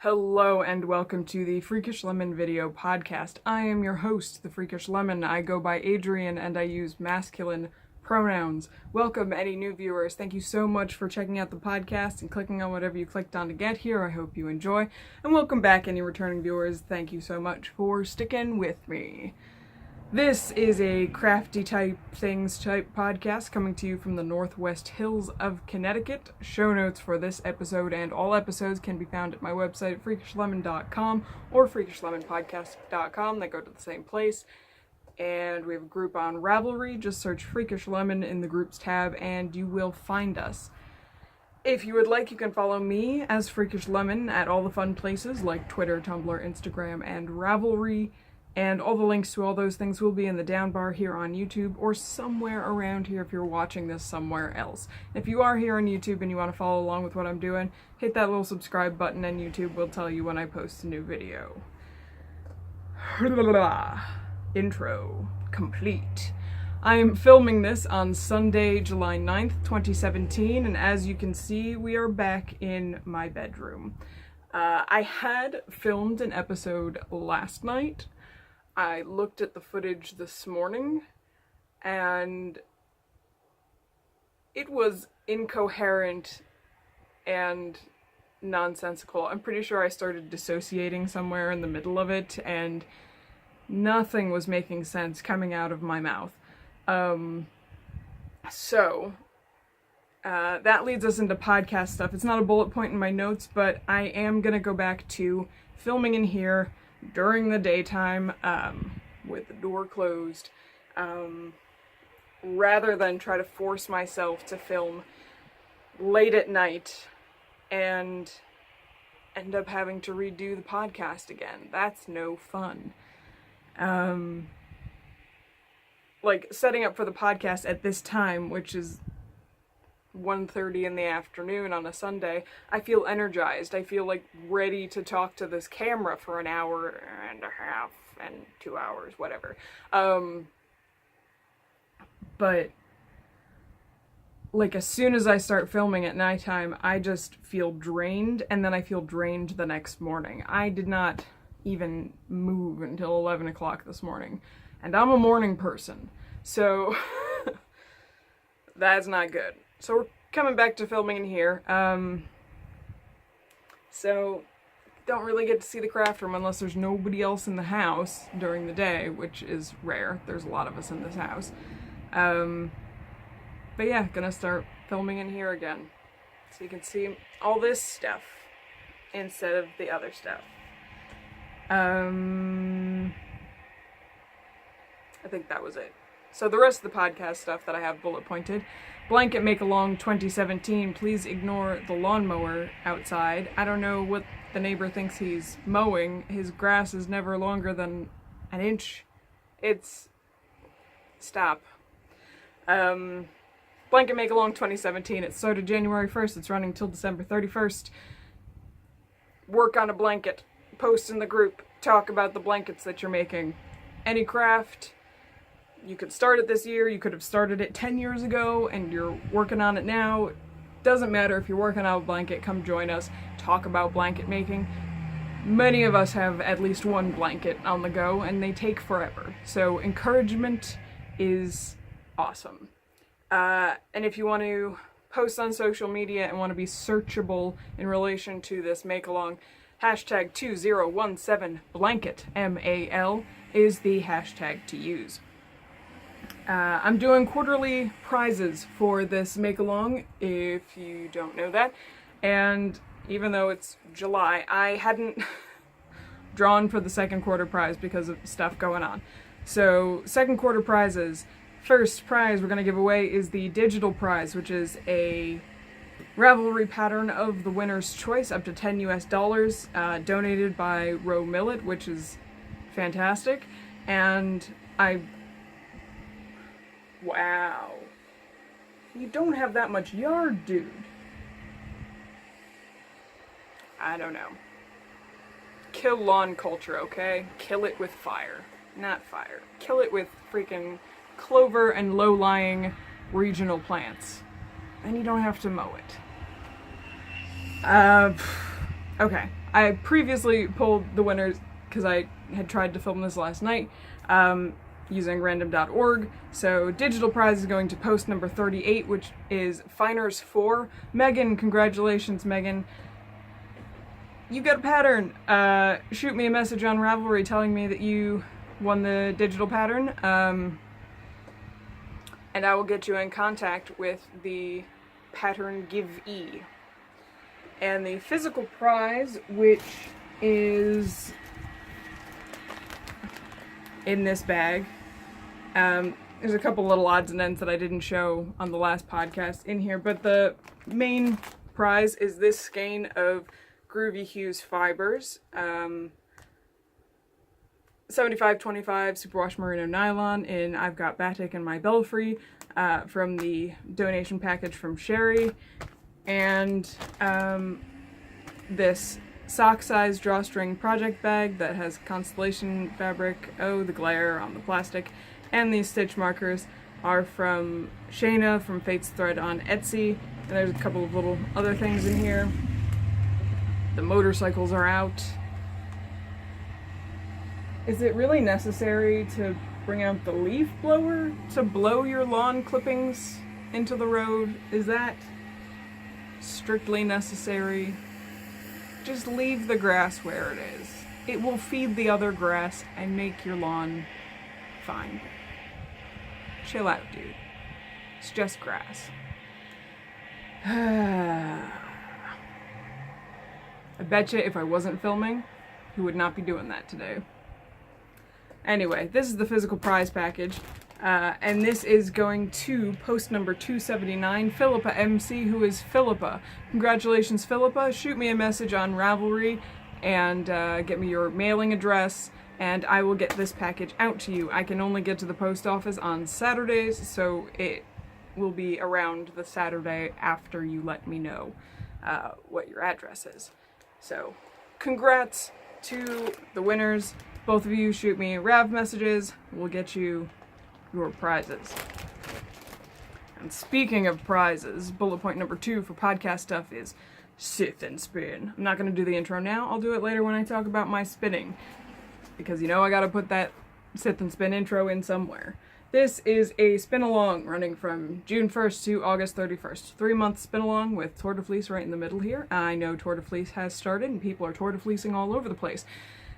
Hello and welcome to the Freakish Lemon video podcast. I am your host, the Freakish Lemon. I go by Adrian and I use masculine pronouns. Welcome any new viewers. Thank you so much for checking out the podcast and clicking on whatever you clicked on to get here. I hope you enjoy. And welcome back any returning viewers. Thank you so much for sticking with me. This is a crafty type podcast coming to you from the Northwest Hills of Connecticut. Show notes for this episode and all episodes can be found at my website, freakishlemon.com or freakishlemonpodcast.com. They go to the same place. And we have a group on Ravelry. Just search Freakish Lemon in the groups tab and you will find us. If you would like, you can follow me as Freakish Lemon at all the fun places like Twitter, Tumblr, Instagram, and Ravelry. And all the links to all those things will be in the down bar here on YouTube or somewhere around here if you're watching this somewhere else. If you are here on YouTube and you want to follow along with what I'm doing, hit that little subscribe button and YouTube will tell you when I post a new video. Intro complete. I am filming this on Sunday, July 9th, 2017, and as you can see, we are back in my bedroom. I had filmed an episode last night. I looked at the footage this morning, and it was incoherent and nonsensical. I'm pretty sure I started dissociating somewhere in the middle of it, and nothing was making sense coming out of my mouth. That leads us into podcast stuff. It's not a bullet point in my notes, but I am gonna go back to filming in here during the daytime, with the door closed, rather than try to force myself to film late at night and end up having to redo the podcast again. That's no fun. Like, setting up for the podcast at this time, which is 1:30 in the afternoon on a Sunday, I feel energized. I feel like ready to talk to this camera for an hour and a half and 2 hours, whatever. But like as soon as I start filming at nighttime, I just feel drained, and then I feel drained the next morning. I did not even move until 11 o'clock this morning, and I'm a morning person, so that's not good. So we're coming back to filming in here. So don't really get to see the craft room unless there's nobody else in the house during the day, which is rare. There's a lot of us in this house. But yeah, gonna start filming in here again. So you can see all this stuff instead of the other stuff. I think that was it. So the rest of the podcast stuff that I have bullet pointed. Blanket Make-Along 2017, please ignore the lawnmower outside. I don't know what the neighbor thinks he's mowing. His grass is never longer than an inch. Stop. Blanket Make-Along 2017, it started January 1st, it's running till December 31st. Work on a blanket, post in the group, talk about the blankets that you're making. Any craft. You could start it this year, you could have started it 10 years ago, and you're working on it now. Doesn't matter if you're working on a blanket, come join us, talk about blanket making. Many of us have at least one blanket on the go, and they take forever. So encouragement is awesome. And if you want to post on social media and want to be searchable in relation to this make-along, hashtag 2017blanket, MAL, is the hashtag to use. I'm doing quarterly prizes for this make-along, if you don't know that, and even though it's July, I hadn't drawn for the second quarter prize because of stuff going on. So, second quarter prizes. First prize we're going to give away is the digital prize, which is a Ravelry pattern of the winner's choice, up to $10 US, donated by Row Millet, which is fantastic, and wow. You don't have that much yard, dude. I don't know. Kill lawn culture, okay? Kill it with fire. Not fire. Kill it with freaking clover and low-lying regional plants. And you don't have to mow it. Okay. I previously pulled the winners because I had tried to film this last night using random.org. So digital prize is going to post number 38, which is Finers 4. Megan, congratulations, Megan. You got a pattern. Shoot me a message on Ravelry telling me that you won the digital pattern. And I will get you in contact with the pattern give-e. And the physical prize, which is in this bag, there's a couple little odds and ends that I didn't show on the last podcast in here, but the main prize is this skein of Groovy Hues fibers, 75-25 superwash merino nylon in I've Got Batik and My Belfry from the donation package from Sherry, and this sock-sized drawstring project bag that has constellation fabric, oh the glare on the plastic, and these stitch markers are from Shayna from Fate's Thread on Etsy, and there's a couple of little other things in here. The motorcycles are out. Is it really necessary to bring out the leaf blower to blow your lawn clippings into the road? Is that strictly necessary? Just leave the grass where it is. It will feed the other grass and make your lawn fine. Chill out, dude. It's just grass. I bet you if I wasn't filming, he would not be doing that today. Anyway, this is the physical prize package, and this is going to post number 279, Philippa MC, who is Philippa. Congratulations, Philippa. Shoot me a message on Ravelry and get me your mailing address, and I will get this package out to you. I can only get to the post office on Saturdays, so it will be around the Saturday after you let me know what your address is. So, congrats to the winners. Both of you shoot me Rav messages. We'll get you your prizes. And speaking of prizes, bullet point number 2 for podcast stuff is Sith and Spin. I'm not going to do the intro now. I'll do it later when I talk about my spinning. Because you know I got to put that Sith and Spin intro in somewhere. This is a spin-along running from June 1st to August 31st. 3-month spin-along with Tour de Fleece right in the middle here. I know Tour de Fleece has started and people are Tour de Fleecing all over the place.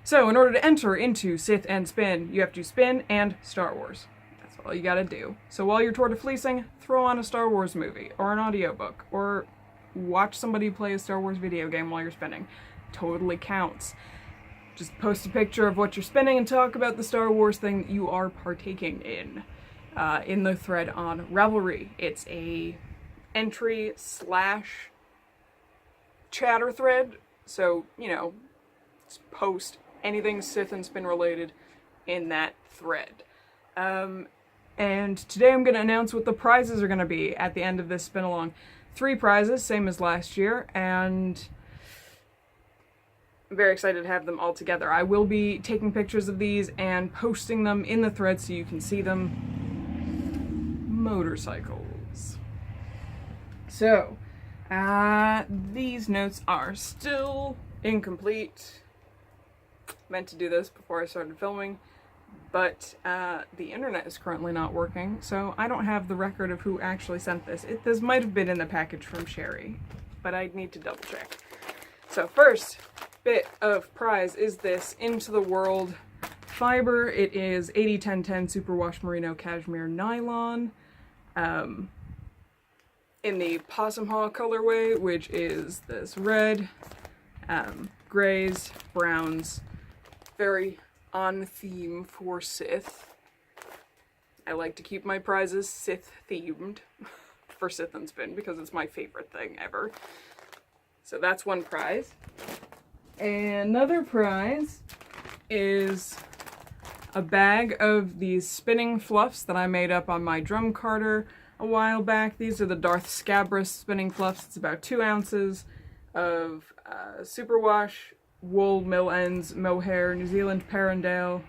So in order to enter into Sith and Spin, you have to spin and Star Wars. That's all you gotta do. So while you're Tour de Fleecing, throw on a Star Wars movie or an audiobook or watch somebody play a Star Wars video game while you're spinning. Totally counts. Just post a picture of what you're spinning and talk about the Star Wars thing that you are partaking in the thread on Ravelry. It's a entry/chatter thread, so, you know, post anything Sith and Spin related in that thread. And today I'm going to announce what the prizes are going to be at the end of this spin along. 3 prizes, same as last year, and I'm very excited to have them all together. I will be taking pictures of these and posting them in the thread so you can see them. Motorcycles. So, these notes are still incomplete. Meant to do this before I started filming, but the internet is currently not working, so I don't have the record of who actually sent this. This might have been in the package from Sherry, but I'd need to double check. So first bit of prize is this Into the World fiber. It is 80-10-10 superwash merino cashmere nylon in the Possum Haw colorway, which is this red, grays, browns, very on theme for Sith. I like to keep my prizes Sith themed for Sith and Spin because it's my favorite thing ever. So that's one prize. Another prize is a bag of these spinning fluffs that I made up on my drum carter a while back. These are the Darth Scabrous spinning fluffs. It's about 2 ounces of superwash, wool, mill ends, mohair, New Zealand Parendale,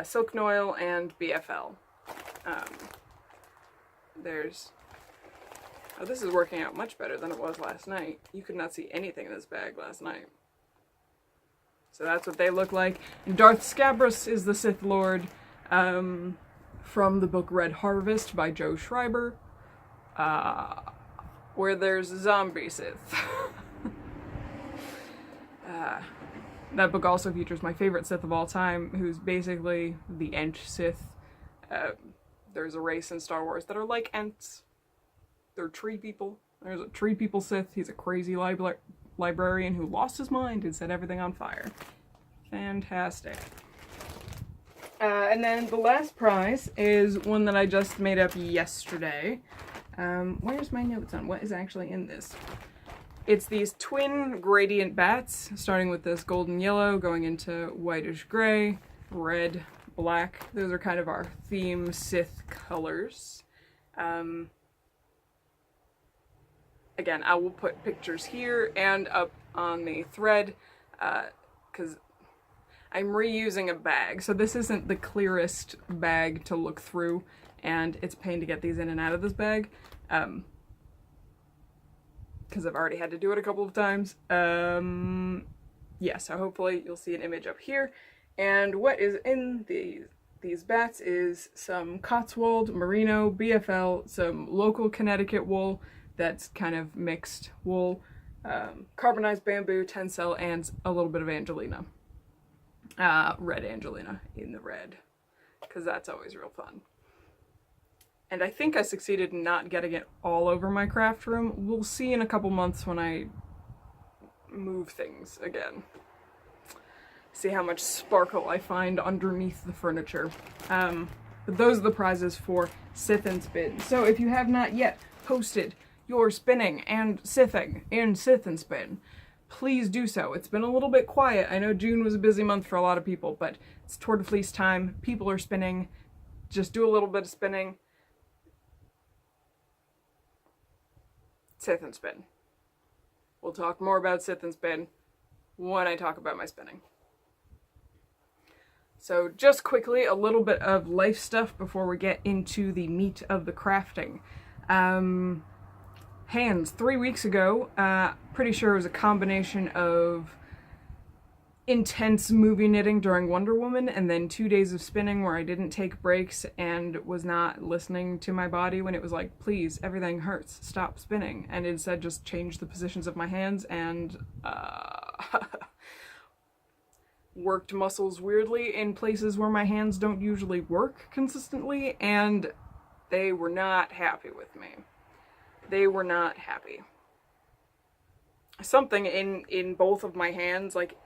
silk noil, and BFL. Oh, this is working out much better than it was last night. You could not see anything in this bag last night. So that's what they look like. And Darth Scabrous is the Sith Lord from the book Red Harvest by Joe Schreiber, where there's a zombie Sith. That book also features my favorite Sith of all time, who's basically the Ent Sith. There's a race in Star Wars that are like Ents. They're tree people. There's a tree people Sith. He's a crazy librarian who lost his mind and set everything on fire. Fantastic. And then the last prize is one that I just made up yesterday. Where's my notes on what is actually in this? It's these twin gradient bats, starting with this golden yellow, going into whitish gray, red, black. Those are kind of our theme Sith colors. Again, I will put pictures here and up on the thread, because I'm reusing a bag, so this isn't the clearest bag to look through, and it's a pain to get these in and out of this bag, because I've already had to do it a couple of times. Yeah, so hopefully you'll see an image up here. And what is in these bats is some Cotswold, Merino, BFL, some local Connecticut wool that's kind of mixed wool, carbonized bamboo, tencel, and a little bit of Angelina. Red Angelina in the red, because that's always real fun. And I think I succeeded in not getting it all over my craft room. We'll see in a couple months when I move things again. See how much sparkle I find underneath the furniture. But those are the prizes for Sith and Spin. So if you have not yet posted your spinning and sithing in Sith and Spin, please do so. It's been a little bit quiet. I know June was a busy month for a lot of people, but it's Tour de Fleece time. People are spinning. Just do a little bit of spinning. Sith and Spin. We'll talk more about Sith and Spin when I talk about my spinning. So just quickly, a little bit of life stuff before we get into the meat of the crafting. Hands, 3 weeks ago, pretty sure it was a combination of intense movie knitting during Wonder Woman and then 2 days of spinning where I didn't take breaks and was not listening to my body when it was like, please, everything hurts, stop spinning, and instead just changed the positions of my hands and worked muscles weirdly in places where my hands don't usually work consistently, and they were not happy with me. They were not happy. Something in both of my hands, like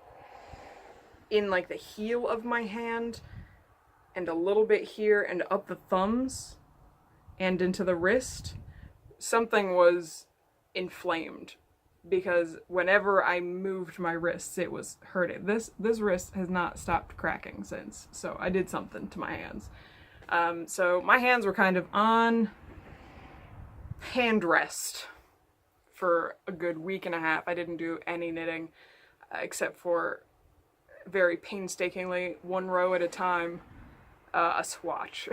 in like the heel of my hand and a little bit here and up the thumbs and into the wrist, something was inflamed because whenever I moved my wrists it was hurting. This wrist has not stopped cracking since, so I did something to my hands. So my hands were kind of on hand rest for a good week and a half. I didn't do any knitting except for very painstakingly, one row at a time, a swatch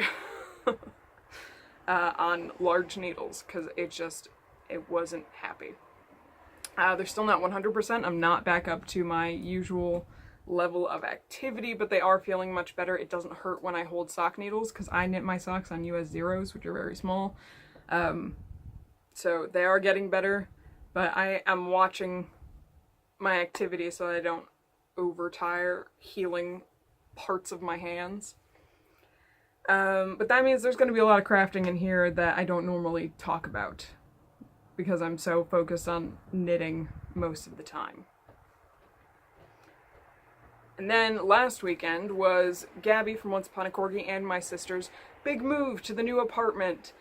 on large needles, because it wasn't happy. They're still not 100%. I'm not back up to my usual level of activity, but they are feeling much better. It doesn't hurt when I hold sock needles, because I knit my socks on US Zeros, which are very small. So they are getting better, but I am watching my activity so I don't overtire healing parts of my hands. But that means there's going to be a lot of crafting in here that I don't normally talk about because I'm so focused on knitting most of the time. And then last weekend was Gabby from Once Upon a Corgi and my sister's big move to the new apartment.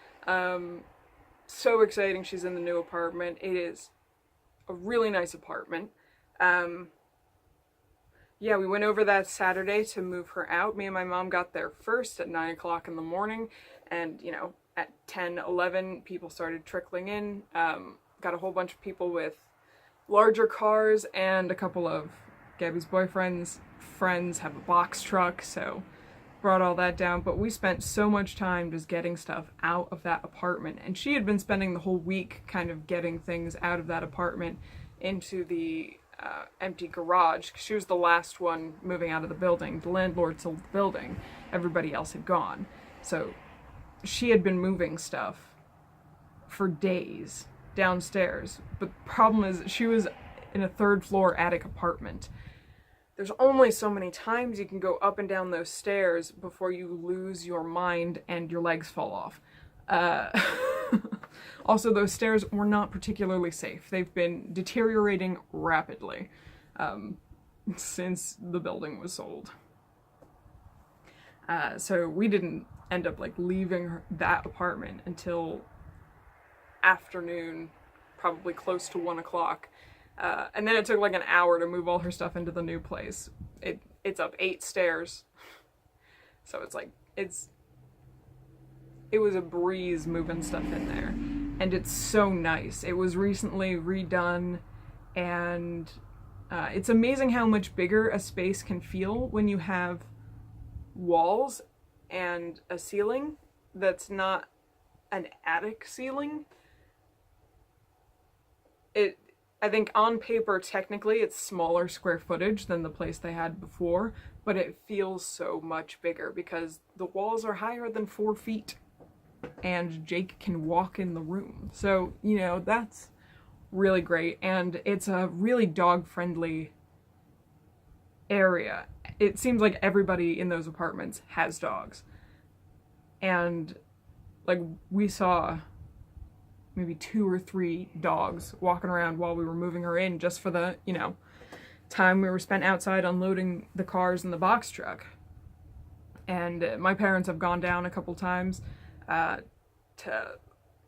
So exciting, she's in the new apartment. It is a really nice apartment. Yeah, we went over that Saturday to move her out. Me and my mom got there first at 9 o'clock in the morning, and, you know, at 10, 11, people started trickling in. Got a whole bunch of people with larger cars, and a couple of Gabby's boyfriend's friends have a box truck, so brought all that down. But we spent so much time just getting stuff out of that apartment, and she had been spending the whole week kind of getting things out of that apartment into the empty garage. She was the last one moving out of the building. The landlord sold the building. Everybody else had gone. So she had been moving stuff for days downstairs. But the problem is she was in a third floor attic apartment. There's only so many times you can go up and down those stairs before you lose your mind and your legs fall off. Also, those stairs were not particularly safe. They've been deteriorating rapidly since the building was sold. So we didn't end up like leaving that apartment until afternoon, probably close to 1 o'clock. And then it took like an hour to move all her stuff into the new place. It's up 8 stairs. So it's like, it was a breeze moving stuff in there. And it's so nice. It was recently redone, and it's amazing how much bigger a space can feel when you have walls and a ceiling that's not an attic ceiling. I think on paper, technically, it's smaller square footage than the place they had before, but it feels so much bigger because the walls are higher than 4 feet. And Jake can walk in the room. So, you know, that's really great. And it's a really dog-friendly area. It seems like everybody in those apartments has dogs. And, like, we saw maybe 2 or 3 dogs walking around while we were moving her in just for the, you know, time we were spent outside unloading the cars in the box truck. And my parents have gone down a couple times to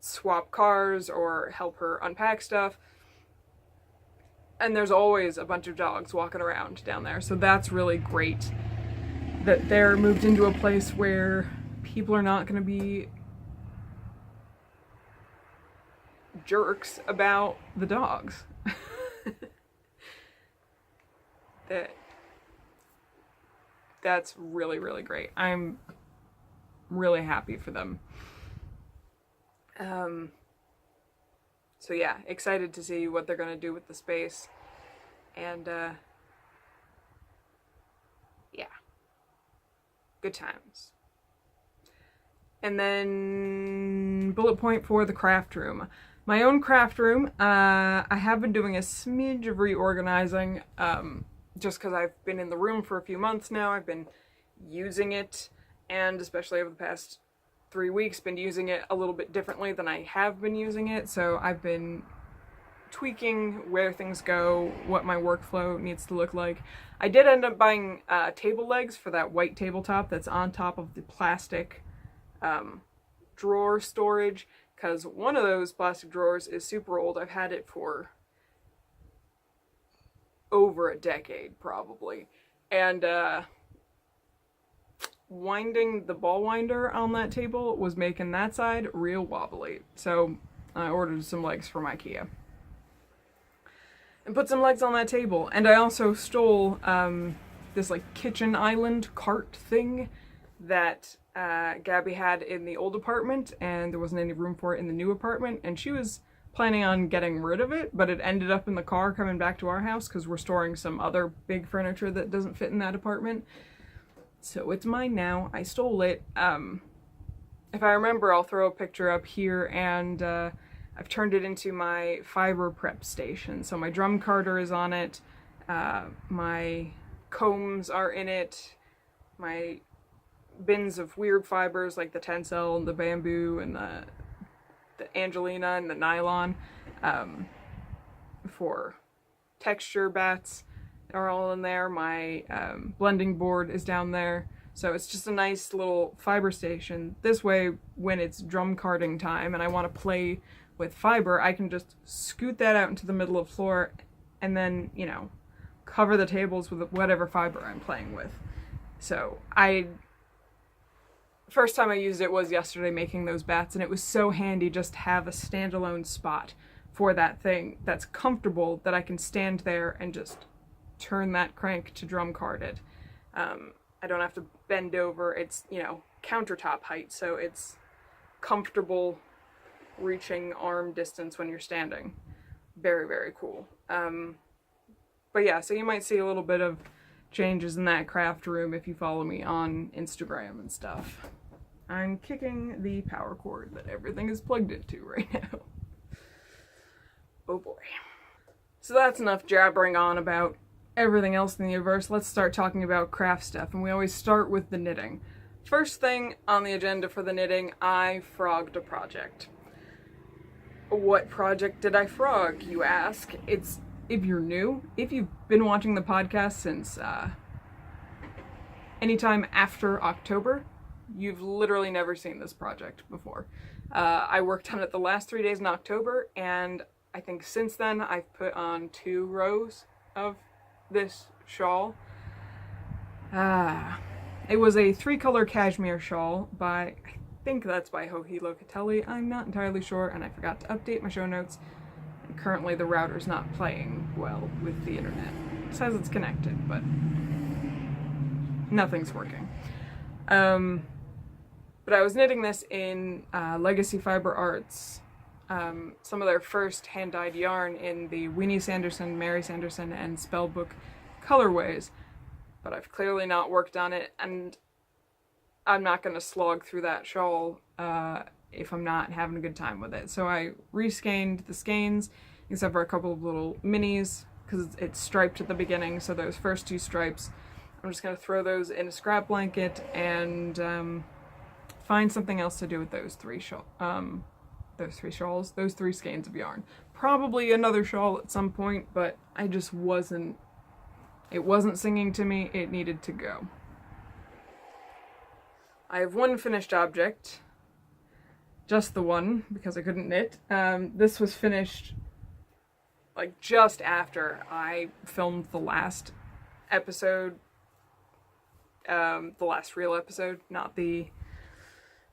swap cars or help her unpack stuff. And there's always a bunch of dogs walking around down there. So that's really great that they're moved into a place where people are not going to be jerks about the dogs. That's really, really great. I'm really happy for them. So yeah, excited to see what they're gonna do with the space. And yeah, good times. And then bullet point for the craft room. My own craft room, I have been doing a smidge of reorganizing, just because I've been in the room for a few months now. I've been using it, and especially over the past 3 weeks, been using it a little bit differently than I have been using it. So I've been tweaking where things go, what my workflow needs to look like. I did end up buying table legs for that white tabletop that's on top of the plastic drawer storage, because one of those plastic drawers is super old. I've had it for over a decade probably, and winding the ball winder on that table was making that side real wobbly. So I ordered some legs from IKEA and put some legs on that table. And I also stole this like kitchen island cart thing that Gabby had in the old apartment, and there wasn't any room for it in the new apartment, and she was planning on getting rid of it, but it ended up in the car coming back to our house because we're storing some other big furniture that doesn't fit in that apartment. So it's mine now. I stole it. If I remember, I'll throw a picture up here, and I've turned it into my fiber prep station. So my drum carder is on it, my combs are in it, my bins of weird fibers like the tencel and the bamboo and the Angelina and the nylon for texture bats are all in there. My blending board is down there. So it's just a nice little fiber station. This way, when it's drum carding time and I want to play with fiber, I can just scoot that out into the middle of the floor and then, you know, cover the tables with whatever fiber I'm playing with. So first time I used it was yesterday making those bats, and it was so handy just to have a standalone spot for that thing that's comfortable that I can stand there and just turn that crank to drum card it. I don't have to bend over. It's, you know, countertop height, so it's comfortable reaching arm distance when you're standing. Very, very cool. But yeah, so you might see a little bit of changes in that craft room if you follow me on Instagram and stuff. I'm kicking the power cord that everything is plugged into right now. Oh boy. So that's enough jabbering on about everything else in the universe. Let's start talking about craft stuff, and we always start with the knitting. First thing on the agenda for the knitting, I frogged a project. What project did I frog, you ask? It's, if you're new, if you've been watching the podcast since anytime after October, you've literally never seen this project before. I worked on it the last 3 days in October, and I think since then I've put on 2 rows of this shawl. It was a 3-color cashmere shawl by, I think that's by Hohi Locatelli. I'm not entirely sure, and I forgot to update my show notes. And currently the router's not playing well with the internet. It says it's connected, but nothing's working. But I was knitting this in Legacy Fiber Arts, some of their first hand-dyed yarn in the Weenie Sanderson, Mary Sanderson, and Spellbook colorways. But I've clearly not worked on it, and I'm not going to slog through that shawl if I'm not having a good time with it. So I reskeined the skeins, except for a couple of little minis, because it's striped at the beginning, so those first 2 stripes, I'm just going to throw those in a scrap blanket and find something else to do with those 3 shawls, those 3 skeins of yarn. Probably another shawl at some point, but I just wasn't, it wasn't singing to me, it needed to go. I have 1 finished object, just the one, because I couldn't knit. This was finished like just after I filmed the last episode, the last real episode, not the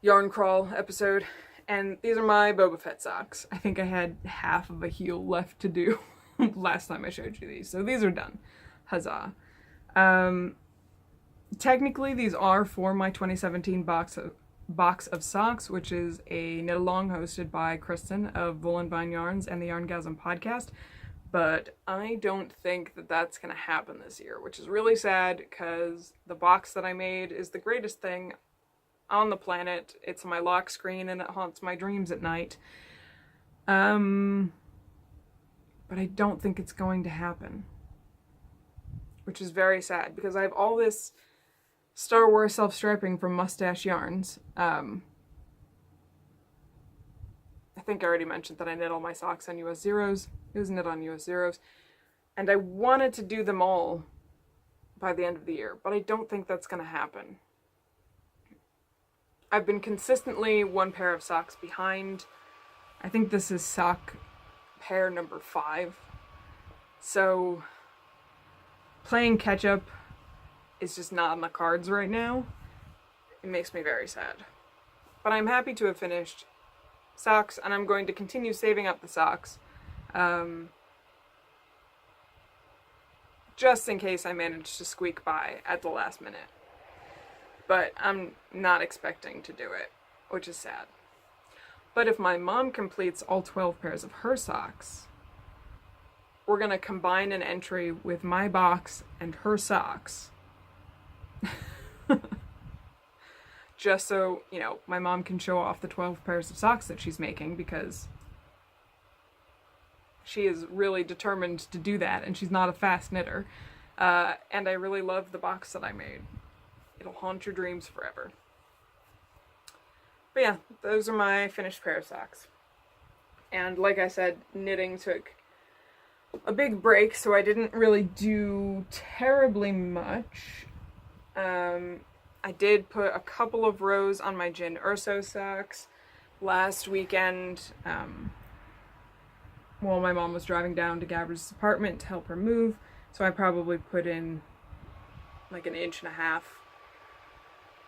yarn crawl episode. And these are my Boba Fett socks. I think I had half of a heel left to do last time I showed you these. So these are done. Huzzah. Technically, these are for my 2017 box of socks, which is a knit-along hosted by Kristen of Wool and Vine Yarns and the Yarngasm podcast. But I don't think that that's going to happen this year, which is really sad because the box that I made is the greatest thing on the planet. It's my lock screen and it haunts my dreams at night. But I don't think it's going to happen, which is very sad because I have all this Star Wars self-striping from Mustache Yarns. I think I already mentioned that I knit all my socks on US Zeros. It was knit on US Zeros. And I wanted to do them all by the end of the year, but I don't think that's going to happen. I've been consistently 1 pair of socks behind. I think this is sock pair number 5. So playing catch up is just not on the cards right now. It makes me very sad. But I'm happy to have finished socks, and I'm going to continue saving up the socks. Just in case I manage to squeak by at the last minute. But I'm not expecting to do it, which is sad. But if my mom completes all 12 pairs of her socks, we're going to combine an entry with my box and her socks. Just so, you know, my mom can show off the 12 pairs of socks that she's making, because she is really determined to do that, and she's not a fast knitter. And I really love the box that I made. It'll haunt your dreams forever. But yeah, those are my finished pair of socks. And like I said, knitting took a big break, so I didn't really do terribly much. I did put a couple of rows on my Jin Urso socks last weekend, while my mom was driving down to Gabri's apartment to help her move. So I probably put in like 1.5 inches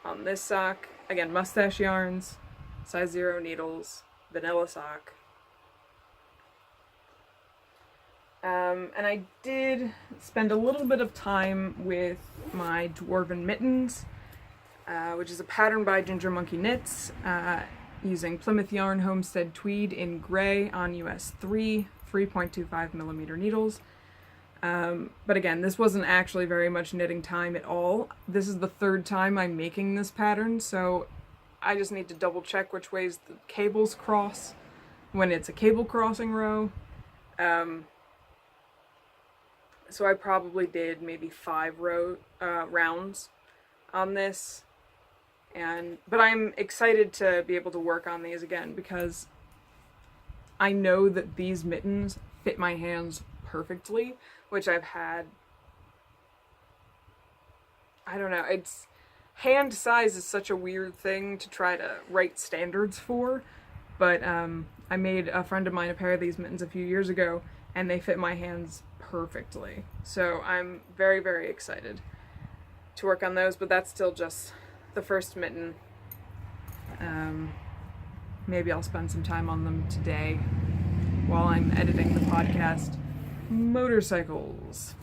on this sock. Again, Mustache Yarns, size 0 needles, vanilla sock. And I did spend a little bit of time with my Dwarven Mittens, which is a pattern by Ginger Monkey Knits, using Plymouth Yarn Homestead Tweed in gray on US 3, 3.25 millimeter needles. But again, this wasn't actually very much knitting time at all. This is the third time I'm making this pattern, so I just need to double check which ways the cables cross when it's a cable crossing row. So I probably did maybe 5 rounds on this, but I'm excited to be able to work on these again because I know that these mittens fit my hands perfectly, which I've had, I don't know, hand size is such a weird thing to try to write standards for, but I made a friend of mine a pair of these mittens a few years ago, and they fit my hands perfectly. So I'm very, very excited to work on those, but that's still just the first mitten. Maybe I'll spend some time on them today while I'm editing the podcast. Motorcycles.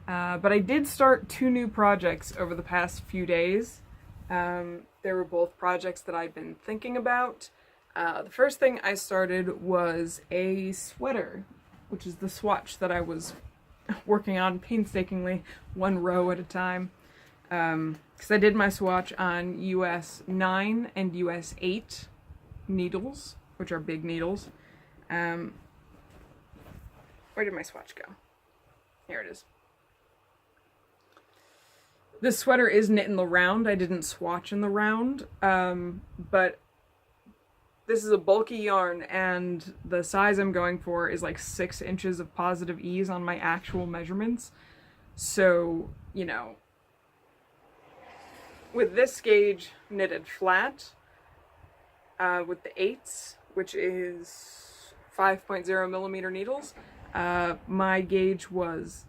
But I did start 2 new projects over the past few days. They were both projects that I've been thinking about. The first thing I started was a sweater, which is the swatch that I was working on painstakingly, 1 row at a time. Because I did my swatch on US 9 and US 8 needles, which are big needles. Where did my swatch go? Here it is. This sweater is knit in the round. I didn't swatch in the round, but this is a bulky yarn, and the size I'm going for is like 6 inches of positive ease on my actual measurements. So, you know, with this gauge knitted flat, with the 8s, which is 5.0 millimeter needles, my gauge was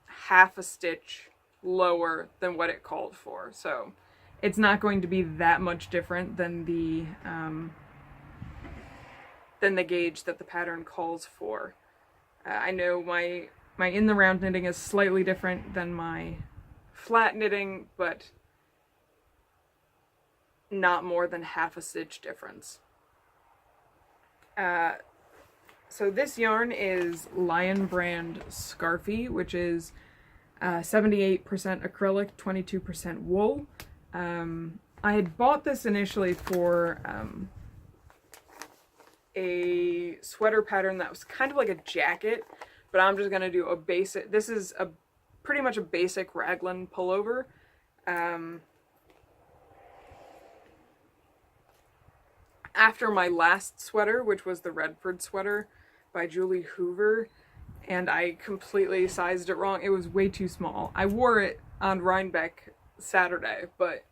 half a stitch lower than what it called for. So it's not going to be that much different than the gauge that the pattern calls for. I know my in the round knitting is slightly different than my flat knitting, but not more than half a stitch difference. So this yarn is Lion Brand Scarfy, which is 78% acrylic, 22% wool. I had bought this initially for a sweater pattern that was kind of like a jacket, but I'm just going to do a basic, this is pretty much a basic raglan pullover. After my last sweater, which was the Redford sweater by Julie Hoover, and I completely sized it wrong. It was way too small. I wore it on Rhinebeck Saturday, but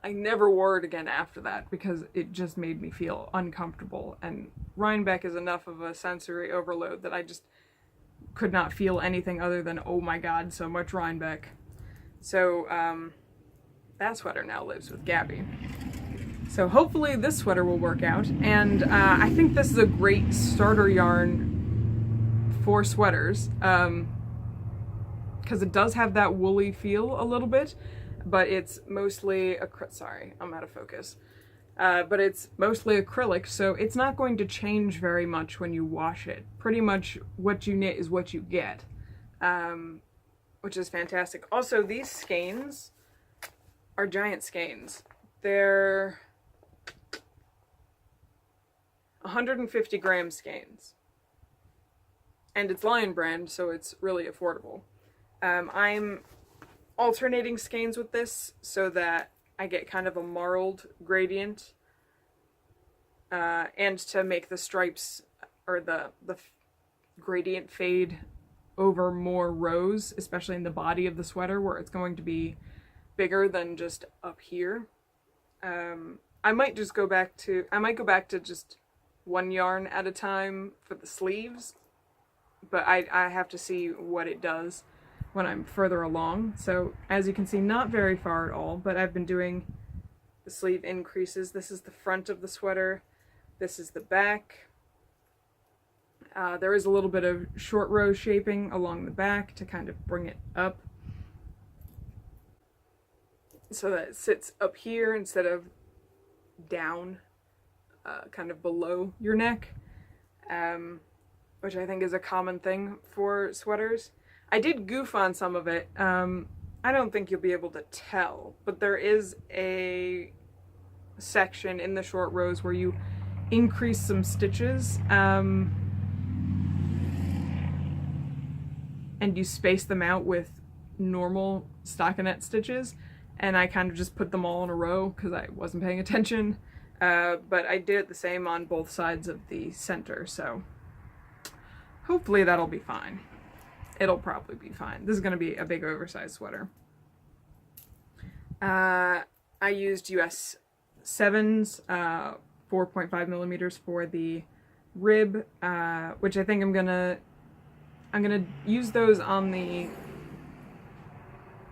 I never wore it again after that because it just made me feel uncomfortable. And Rhinebeck is enough of a sensory overload that I just could not feel anything other than, oh my god, so much Rhinebeck. So that sweater now lives with Gabby. So hopefully this sweater will work out. And I think this is a great starter yarn for sweaters, because it does have that woolly feel a little bit, but it's mostly sorry, I'm out of focus. But it's mostly acrylic, so it's not going to change very much when you wash it. Pretty much what you knit is what you get, which is fantastic. Also, these skeins are giant skeins. They're 150 gram skeins. And it's Lion Brand, so it's really affordable. I'm alternating skeins with this so that I get kind of a marled gradient, and to make the stripes or the gradient fade over more rows, especially in the body of the sweater where it's going to be bigger than just up here. I might go back to just 1 yarn at a time for the sleeves, but I have to see what it does when I'm further along. So as you can see, not very far at all, but I've been doing the sleeve increases. This is the front of the sweater. This is the back. There is a little bit of short row shaping along the back to kind of bring it up so that it sits up here instead of down, kind of below your neck. Which I think is a common thing for sweaters. I did goof on some of it. I don't think you'll be able to tell, but there is a section in the short rows where you increase some stitches, and you space them out with normal stockinette stitches, and I kind of just put them all in a row because I wasn't paying attention, but I did it the same on both sides of the center, so hopefully that'll be fine. It'll probably be fine. This is going to be a big oversized sweater. I used US 7s, 4.5 millimeters for the rib, which I think I'm gonna use those on the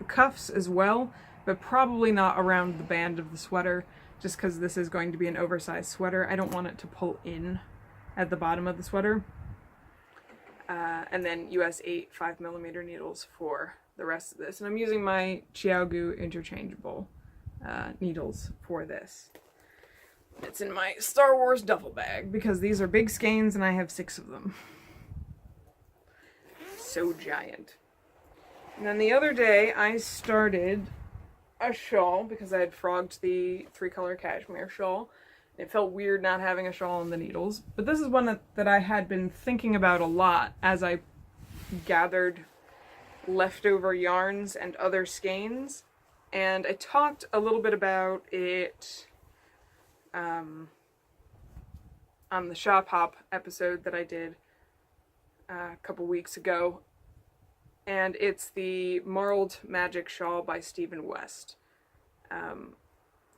cuffs as well, but probably not around the band of the sweater, just because this is going to be an oversized sweater. I don't want it to pull in at the bottom of the sweater. And then US 8 5mm needles for the rest of this. And I'm using my Chiaogu interchangeable needles for this. It's in my Star Wars duffel bag because these are big skeins and I have 6 of them. So giant. And then the other day I started a shawl because I had frogged the 3-color cashmere shawl. It felt weird not having a shawl on the needles, but this is one that I had been thinking about a lot as I gathered leftover yarns and other skeins, and I talked a little bit about it on the Shop Hop episode that I did a couple weeks ago, and it's the Marled Magic Shawl by Stephen West.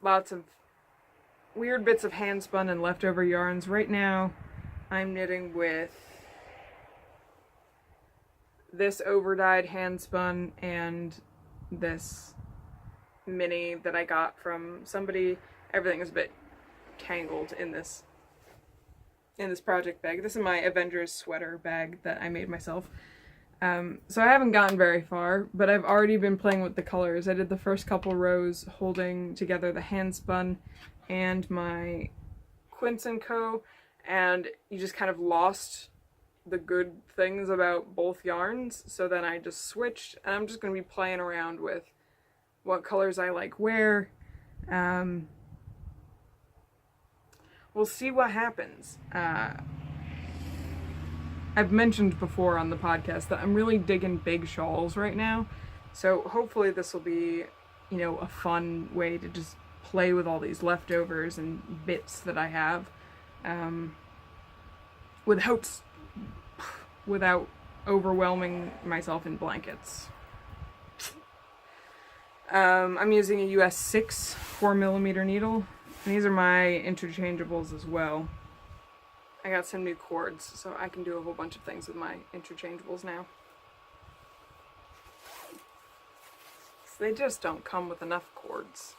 Lots of weird bits of hand spun and leftover yarns. Right now I'm knitting with this over-dyed hand spun and this mini that I got from somebody. Everything is a bit tangled in this project bag. This is my Avengers sweater bag that I made myself. So I haven't gotten very far, but I've already been playing with the colors. I did the first couple rows holding together the hand spun and my Quince & Co, and you just kind of lost the good things about both yarns, so then I just switched, and I'm just going to be playing around with what colors I like where. We'll see what happens. I've mentioned before on the podcast that I'm really digging big shawls right now, so hopefully this will be, you know, a fun way to just play with all these leftovers and bits that I have, without overwhelming myself in blankets. I'm using a US 6 4mm needle, and these are my interchangeables as well. I got some new cords, so I can do a whole bunch of things with my interchangeables now. So they just don't come with enough cords.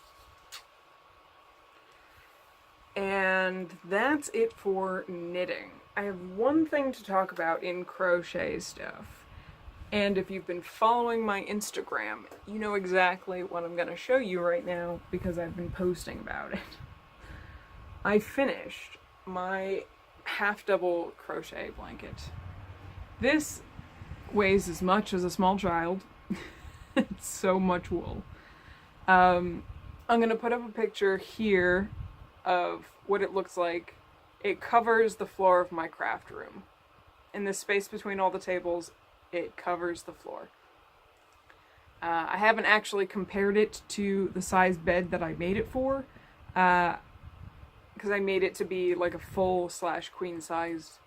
And that's it for knitting. I have one thing to talk about in crochet stuff. And if you've been following my Instagram, you know exactly what I'm going to show you right now because I've been posting about it. I finished my half double crochet blanket. This weighs as much as a small child. It's so much wool. I'm going to put up a picture here of what it looks like. It covers the floor of my craft room. In the space between all the tables, it covers the floor. I haven't actually compared it to the size bed that I made it for, because I made it to be like a full / queen size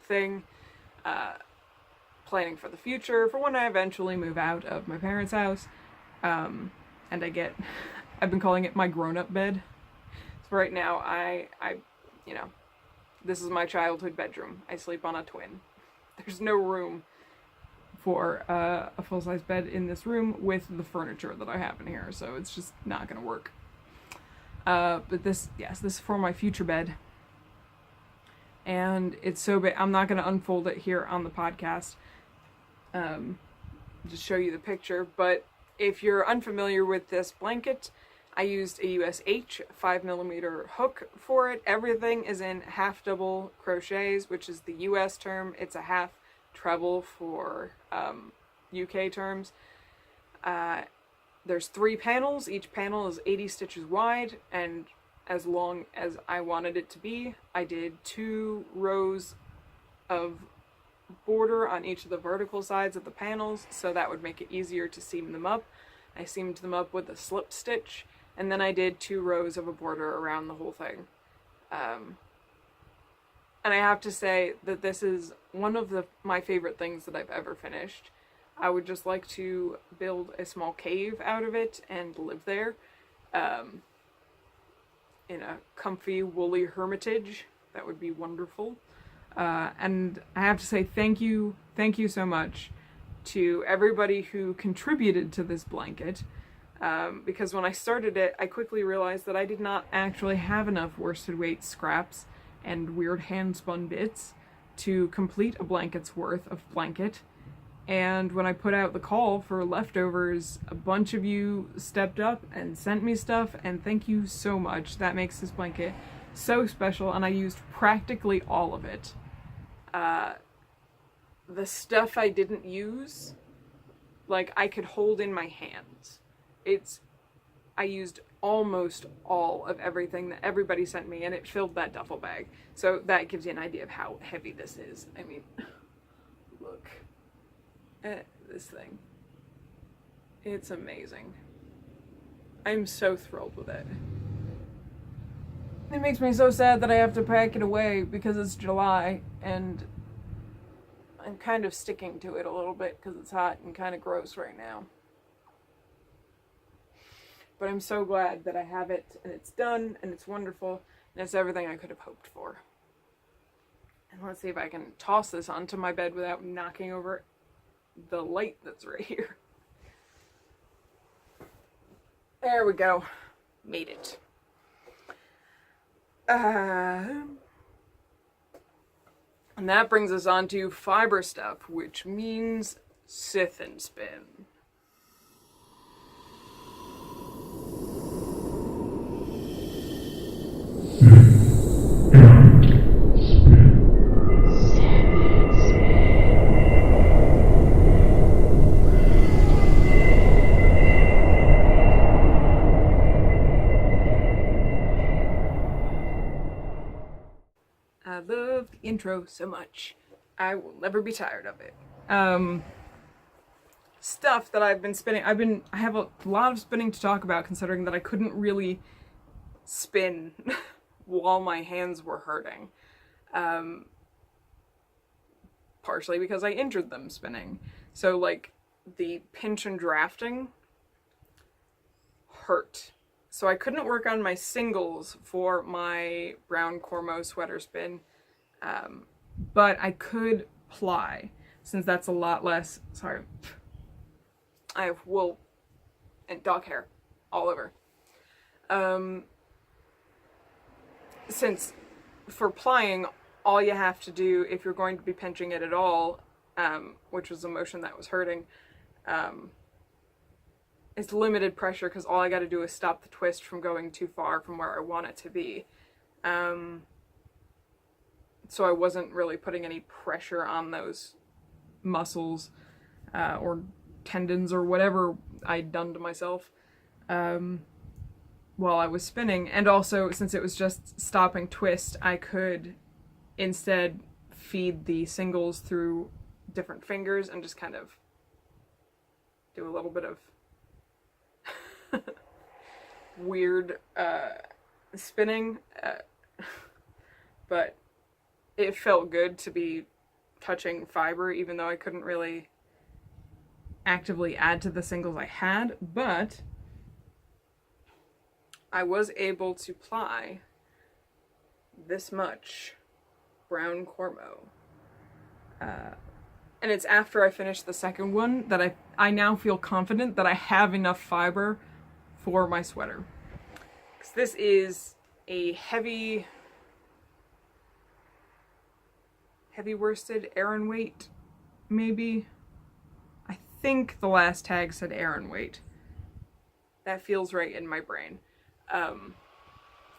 thing, planning for the future, for when I eventually move out of my parents' house, and I've been calling it my grown-up bed. So right now, you know, this is my childhood bedroom. I sleep on a twin. There's no room for a full-size bed in this room with the furniture that I have in here, so it's just not gonna work. But this is for my future bed. And it's so big, I'm not gonna unfold it here on the podcast, just show you the picture, but if you're unfamiliar with this blanket, I used a US H 5mm hook for it. Everything is in half double crochets, which is the US term. It's a half treble for UK terms. There's 3 panels. Each panel is 80 stitches wide, and as long as I wanted it to be, I did 2 rows of border on each of the vertical sides of the panels, so that would make it easier to seam them up. I seamed them up with a slip stitch, and then I did 2 rows of a border around the whole thing. And I have to say that this is one of my favorite things that I've ever finished. I would just like to build a small cave out of it and live there, in a comfy woolly hermitage. That would be wonderful. And I have to say thank you so much to everybody who contributed to this blanket, because when I started it, I quickly realized that I did not actually have enough worsted weight scraps and weird hand-spun bits to complete a blanket's worth of blanket. And when I put out the call for leftovers, a bunch of you stepped up and sent me stuff, and thank you so much. That makes this blanket so special, and I used practically all of it. The stuff I didn't use, like, I could hold in my hands. I used almost all of everything that everybody sent me, and it filled that duffel bag. So that gives you an idea of how heavy this is. I mean, look at this thing. It's amazing. I'm so thrilled with it. It makes me so sad that I have to pack it away because it's July, and I'm kind of sticking to it a little bit because it's hot and kind of gross right now. But I'm so glad that I have it, and it's done, and it's wonderful, and it's everything I could have hoped for. And let's see if I can toss this onto my bed without knocking over the light that's right here. There we go. Made it. And that brings us on to fiber stuff, which means sith and spin. I love the intro so much. I will never be tired of it. Stuff that I've been spinning. I have a lot of spinning to talk about, considering that I couldn't really spin while my hands were hurting. Partially because I injured them spinning. So, like, the pinch and drafting hurt. So I couldn't work on my singles for my brown Cormo sweater spin, but I could ply, since that's a lot less, sorry, I have wool and dog hair all over. Since for plying, all you have to do if you're going to be pinching it at all, which was the motion that was hurting, it's limited pressure, because all I got to do is stop the twist from going too far from where I want it to be. So I wasn't really putting any pressure on those muscles or tendons or whatever I'd done to myself while I was spinning. And also, since it was just stopping twist, I could instead feed the singles through different fingers and just kind of do a little bit of weird spinning, but it felt good to be touching fiber, even though I couldn't really actively add to the singles I had. But I was able to ply this much brown Cormo, and it's after I finished the second one that I now feel confident that I have enough fiber for my sweater. Because this is a heavy worsted Aran weight, maybe. I think the last tag said Aran weight. That feels right in my brain. And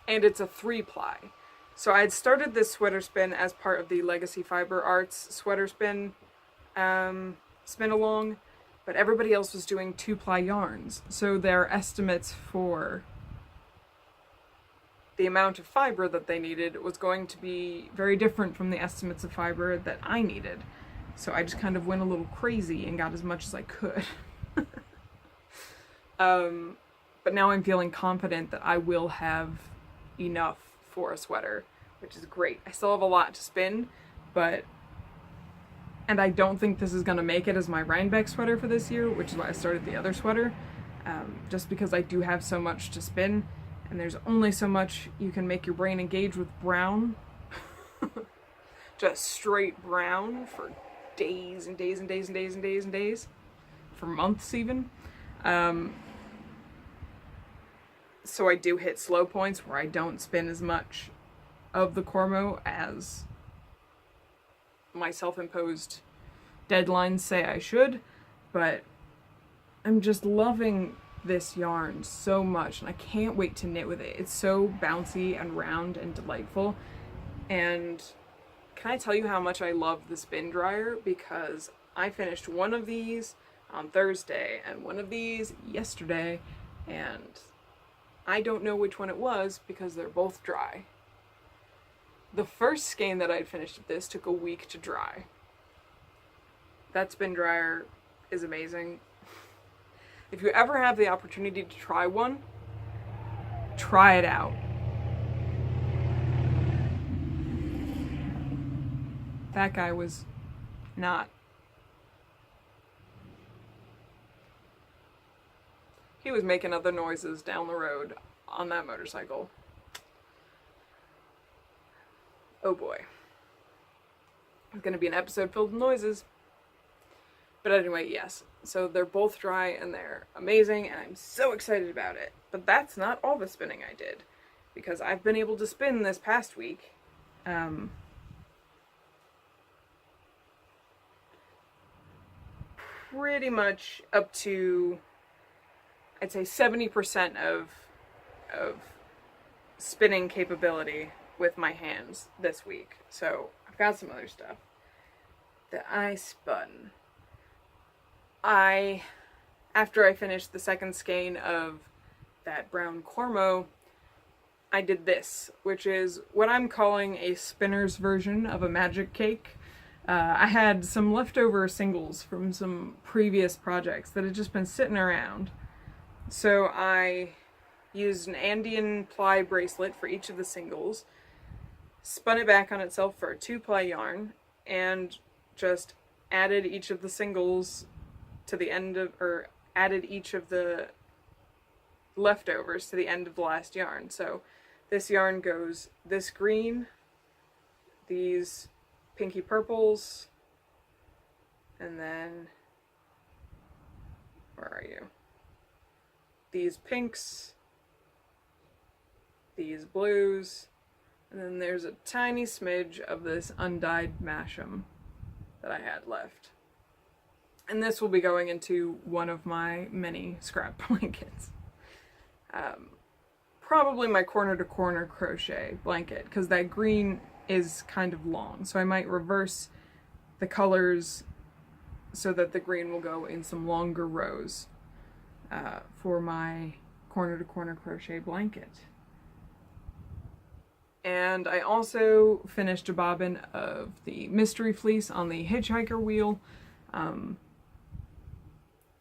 it's a 3-ply. So I had started this sweater spin as part of the Legacy Fiber Arts sweater spin spin along, but everybody else was doing 2-ply yarns, so their estimates for the amount of fiber that they needed was going to be very different from the estimates of fiber that I needed. So I just kind of went a little crazy and got as much as I could. But now I'm feeling confident that I will have enough for a sweater, which is great. I still have a lot to spin, and I don't think this is going to make it as my Rhinebeck sweater for this year, which is why I started the other sweater, just because I do have so much to spin, and there's only so much you can make your brain engage with brown. Just straight brown for days and days and days and days and days and days, for months even. So I do hit slow points where I don't spin as much of the Cormo as my self-imposed deadlines say I should, but I'm just loving this yarn so much, and I can't wait to knit with it. It's so bouncy and round and delightful. And can I tell you how much I love the spin dryer? Because I finished one of these on Thursday and one of these yesterday, and I don't know which one it was because they're both dry. The first skein that I'd finished of this took a week to dry. That spin dryer is amazing. If you ever have the opportunity to try one, try it out. That guy was not. He was making other noises down the road on that motorcycle. Oh boy. It's gonna be an episode filled with noises. But anyway, yes. So they're both dry and they're amazing, and I'm so excited about it. But that's not all the spinning I did, because I've been able to spin this past week. Pretty much up to, I'd say 70% of spinning capability with my hands this week. So I've got some other stuff that I spun. After I finished the second skein of that brown Cormo, I did this, which is what I'm calling a spinner's version of a magic cake. I had some leftover singles from some previous projects that had just been sitting around. So I used an Andean ply bracelet for each of the singles, spun it back on itself for a 2-ply yarn, and just added each of the singles to the end of, or added each of the leftovers to the end of the last yarn. So this yarn goes this green, these pinky purples, and then, where are you? These pinks, these blues, and then there's a tiny smidge of this undyed Masham that I had left. And this will be going into one of my many scrap blankets. Probably my corner-to-corner crochet blanket, because that green is kind of long, so I might reverse the colors so that the green will go in some longer rows for my corner-to-corner crochet blanket. And I also finished a bobbin of the mystery fleece on the hitchhiker wheel.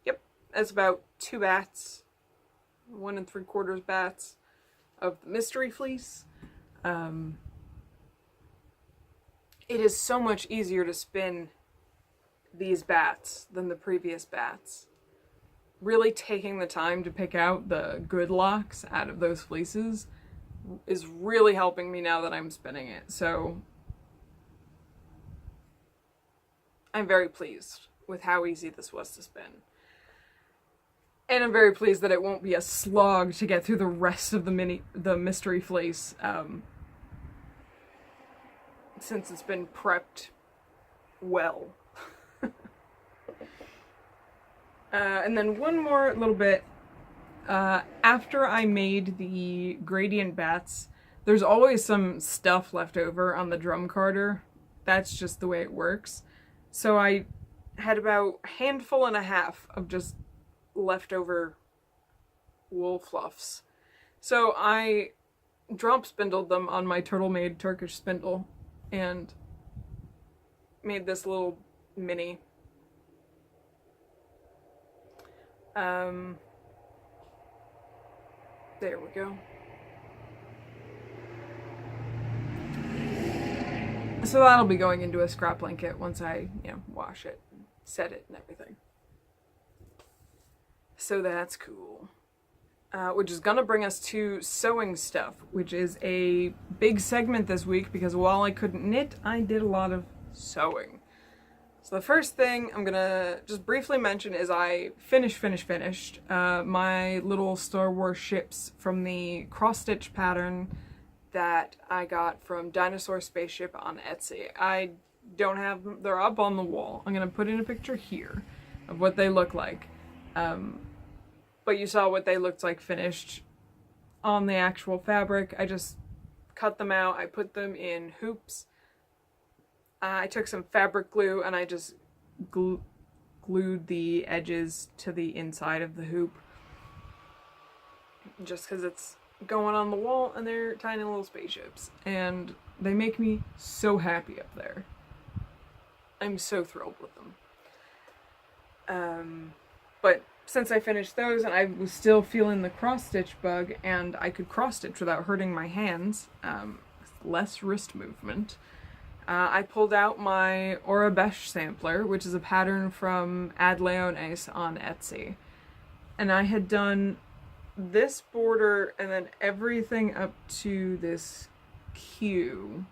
Yep, that's about 2 bats, 1 3/4 bats of the mystery fleece. It is so much easier to spin these bats than the previous bats. Really taking the time to pick out the good locks out of those fleeces is really helping me now that I'm spinning it. So I'm very pleased with how easy this was to spin. And I'm very pleased that it won't be a slog to get through the rest of the mystery fleece, since it's been prepped well. And then one more little bit. After I made the gradient bats, there's always some stuff left over on the drum carder. That's just the way it works. So I had about a handful and a half of just leftover wool fluffs. So I drop spindled them on my Turtle-Made Turkish spindle and made this little mini. There we go. So that'll be going into a scrap blanket once I, wash it, set it, and everything. So that's cool. Which is gonna bring us to sewing stuff, which is a big segment this week because while I couldn't knit, I did a lot of sewing. So the first thing I'm gonna just briefly mention is I finished my little Star Wars ships from the cross-stitch pattern that I got from Dinosaur Spaceship on Etsy. I don't have them, they're up on the wall. I'm gonna put in a picture here of what they look like. But you saw what they looked like finished on the actual fabric. I just cut them out, I put them in hoops. I took some fabric glue and I just glued the edges to the inside of the hoop. Just because it's going on the wall and they're tiny little spaceships. And they make me so happy up there. I'm so thrilled with them. But since I finished those and I was still feeling the cross-stitch bug and I could cross-stitch without hurting my hands, less wrist movement, I pulled out my Orabesh sampler, which is a pattern from Ad Leones on Etsy. And I had done this border and then everything up to this Q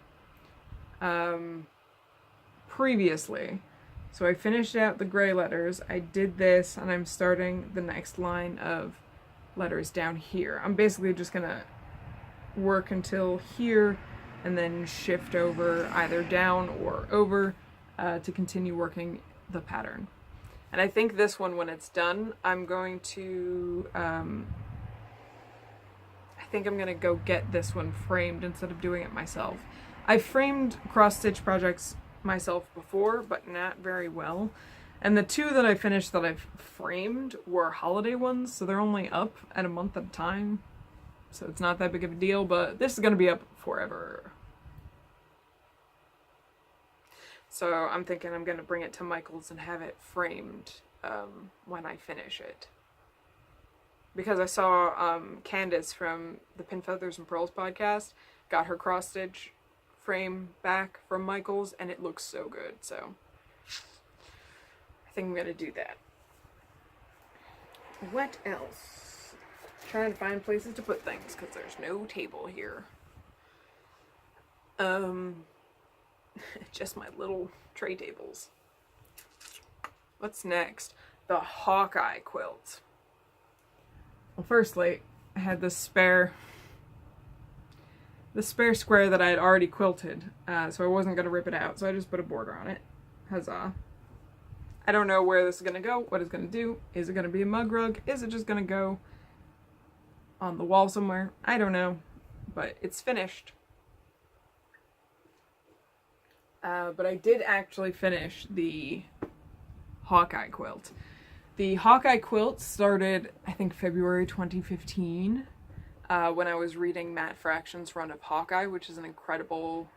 previously. So I finished out the gray letters, I did this, and I'm starting the next line of letters down here. I'm basically just gonna work until here and then shift over either down or over to continue working the pattern. And I think this one, when it's done, I'm going to, I think I'm gonna go get this one framed instead of doing it myself. I've framed cross-stitch projects myself before, but not very well. And the two that I finished that I've framed were holiday ones, so they're only up at a month at a time. So it's not that big of a deal, but this is gonna be up forever. So I'm thinking I'm gonna bring it to Michael's and have it framed when I finish it. Because I saw Candace from the Pin Feathers and Pearls podcast got her cross-stitch frame back from Michael's and it looks so good, so I think I'm gonna do that. What else? Trying to find places to put things because there's no table here. Just my little tray tables. What's next? The Hawkeye quilt. Well, firstly, I had this spare square that I had already quilted, so I wasn't going to rip it out, so I just put a border on it. Huzzah. I don't know where this is going to go, what it's going to do. Is it going to be a mug rug? Is it just going to go on the wall somewhere? I don't know, but it's finished. But I did actually finish the Hawkeye quilt. The Hawkeye quilt started, I think, February 2015. When I was reading Matt Fraction's run of Hawkeye, which is an incredible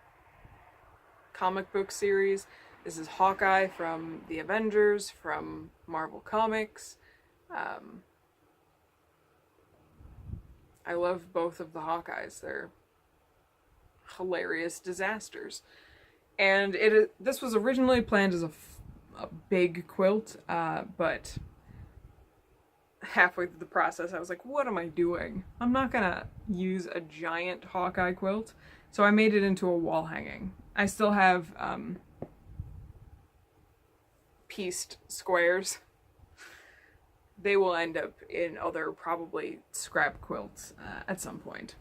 comic book series. This is Hawkeye from the Avengers, from Marvel Comics. I love both of the Hawkeyes. They're hilarious disasters. And this was originally planned as a big quilt, but halfway through the process I was like, what am I doing? I'm not gonna use a giant Hawkeye quilt. So I made it into a wall hanging. I still have pieced squares. They will end up in other probably scrap quilts at some point.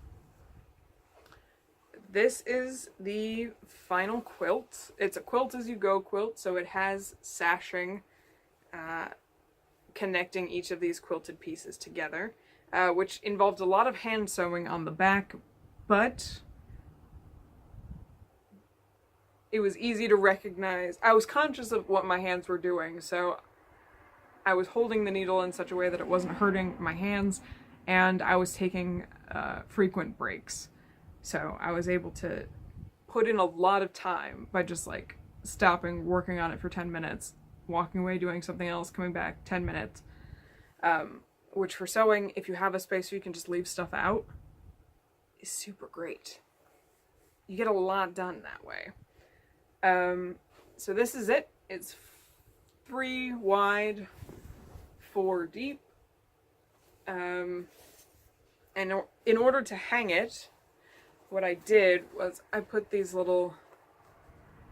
This is the final quilt. It's a quilt as you go quilt, so it has sashing connecting each of these quilted pieces together, which involved a lot of hand sewing on the back, but it was easy to recognize. I was conscious of what my hands were doing, so I was holding the needle in such a way that it wasn't hurting my hands, and I was taking frequent breaks. So I was able to put in a lot of time by just like stopping, working on it for 10 minutes, walking away, doing something else, coming back, 10 minutes. Which for sewing, if you have a space where you can just leave stuff out, is super great. You get a lot done that way. So this is it. It's 3 wide, 4 deep. And in order to hang it, what I did was I put these little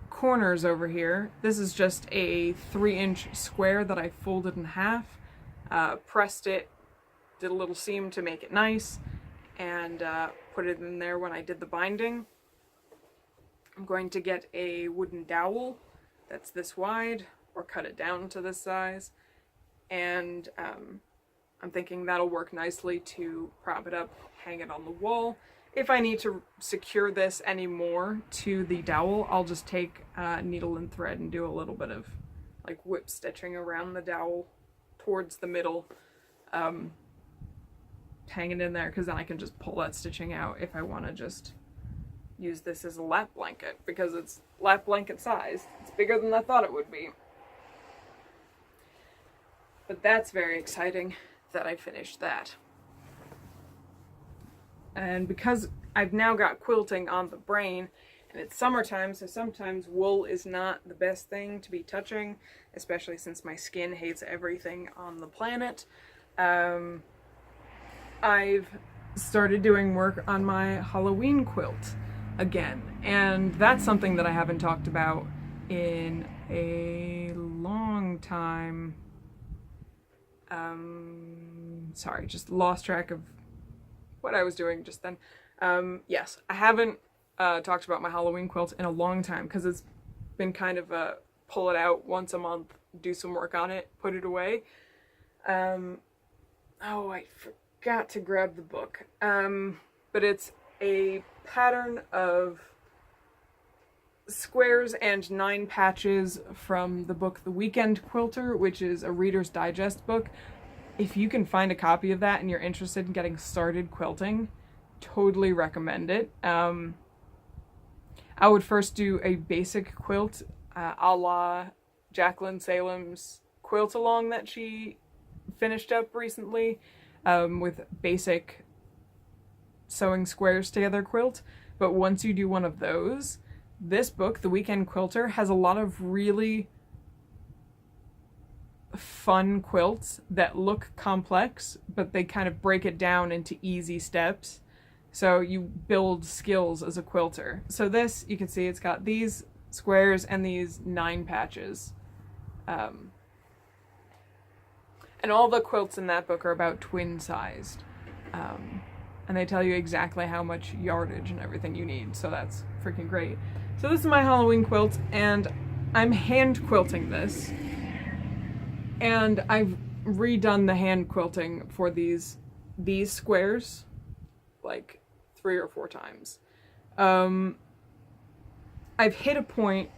corners over here. This is just a 3-inch square that I folded in half, pressed it, did a little seam to make it nice, and put it in there when I did the binding. I'm going to get a wooden dowel that's this wide, or cut it down to this size, and I'm thinking that'll work nicely to prop it up, hang it on the wall. If I need to secure this any more to the dowel, I'll just take needle and thread and do a little bit of like whip stitching around the dowel towards the middle, hang it in there, because then I can just pull that stitching out if I want to just use this as a lap blanket, because it's lap blanket size. It's bigger than I thought it would be. But that's very exciting that I finished that. And because I've now got quilting on the brain, and it's summertime, so sometimes wool is not the best thing to be touching, especially since my skin hates everything on the planet. I've started doing work on my Halloween quilt again, and that's something that I haven't talked about in a long time. Sorry, just lost track of what I was doing just then. Yes, I haven't talked about my Halloween quilt in a long time, because it's been kind of a pull it out once a month, do some work on it, put it away. Oh, I forgot to grab the book. But it's a pattern of squares and 9 patches from the book The Weekend Quilter, which is a Reader's Digest book. If you can find a copy of that and you're interested in getting started quilting, totally recommend it. I would first do a basic quilt, a la Jacqueline Salem's quilt along that she finished up recently, with basic sewing squares together quilt. But once you do one of those, this book, The Weekend Quilter, has a lot of really fun quilts that look complex, but they kind of break it down into easy steps. So you build skills as a quilter. So this, you can see it's got these squares and these 9 patches. And all the quilts in that book are about twin sized. And they tell you exactly how much yardage and everything you need. So that's freaking great. So this is my Halloween quilt, and I'm hand quilting this. And I've redone the hand quilting for these squares like 3 or 4 times. I've hit a point.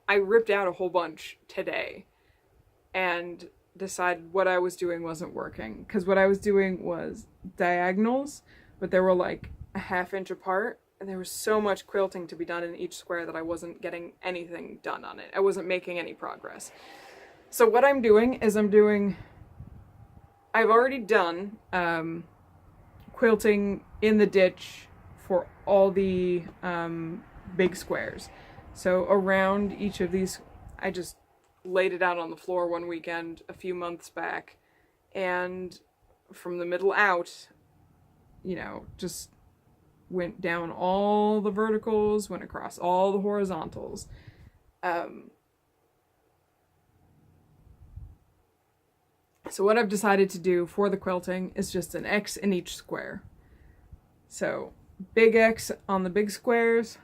I ripped out a whole bunch today and decided what I was doing wasn't working, because what I was doing was diagonals, but they were like a 1/2 inch apart, and there was so much quilting to be done in each square that I wasn't getting anything done on it. I wasn't making any progress. So what I'm doing is I've already done quilting in the ditch for all the big squares. So around each of these, I just laid it out on the floor one weekend a few months back, and from the middle out, you know, just went down all the verticals, went across all the horizontals. So what I've decided to do for the quilting is just an X in each square. So big X on the big squares,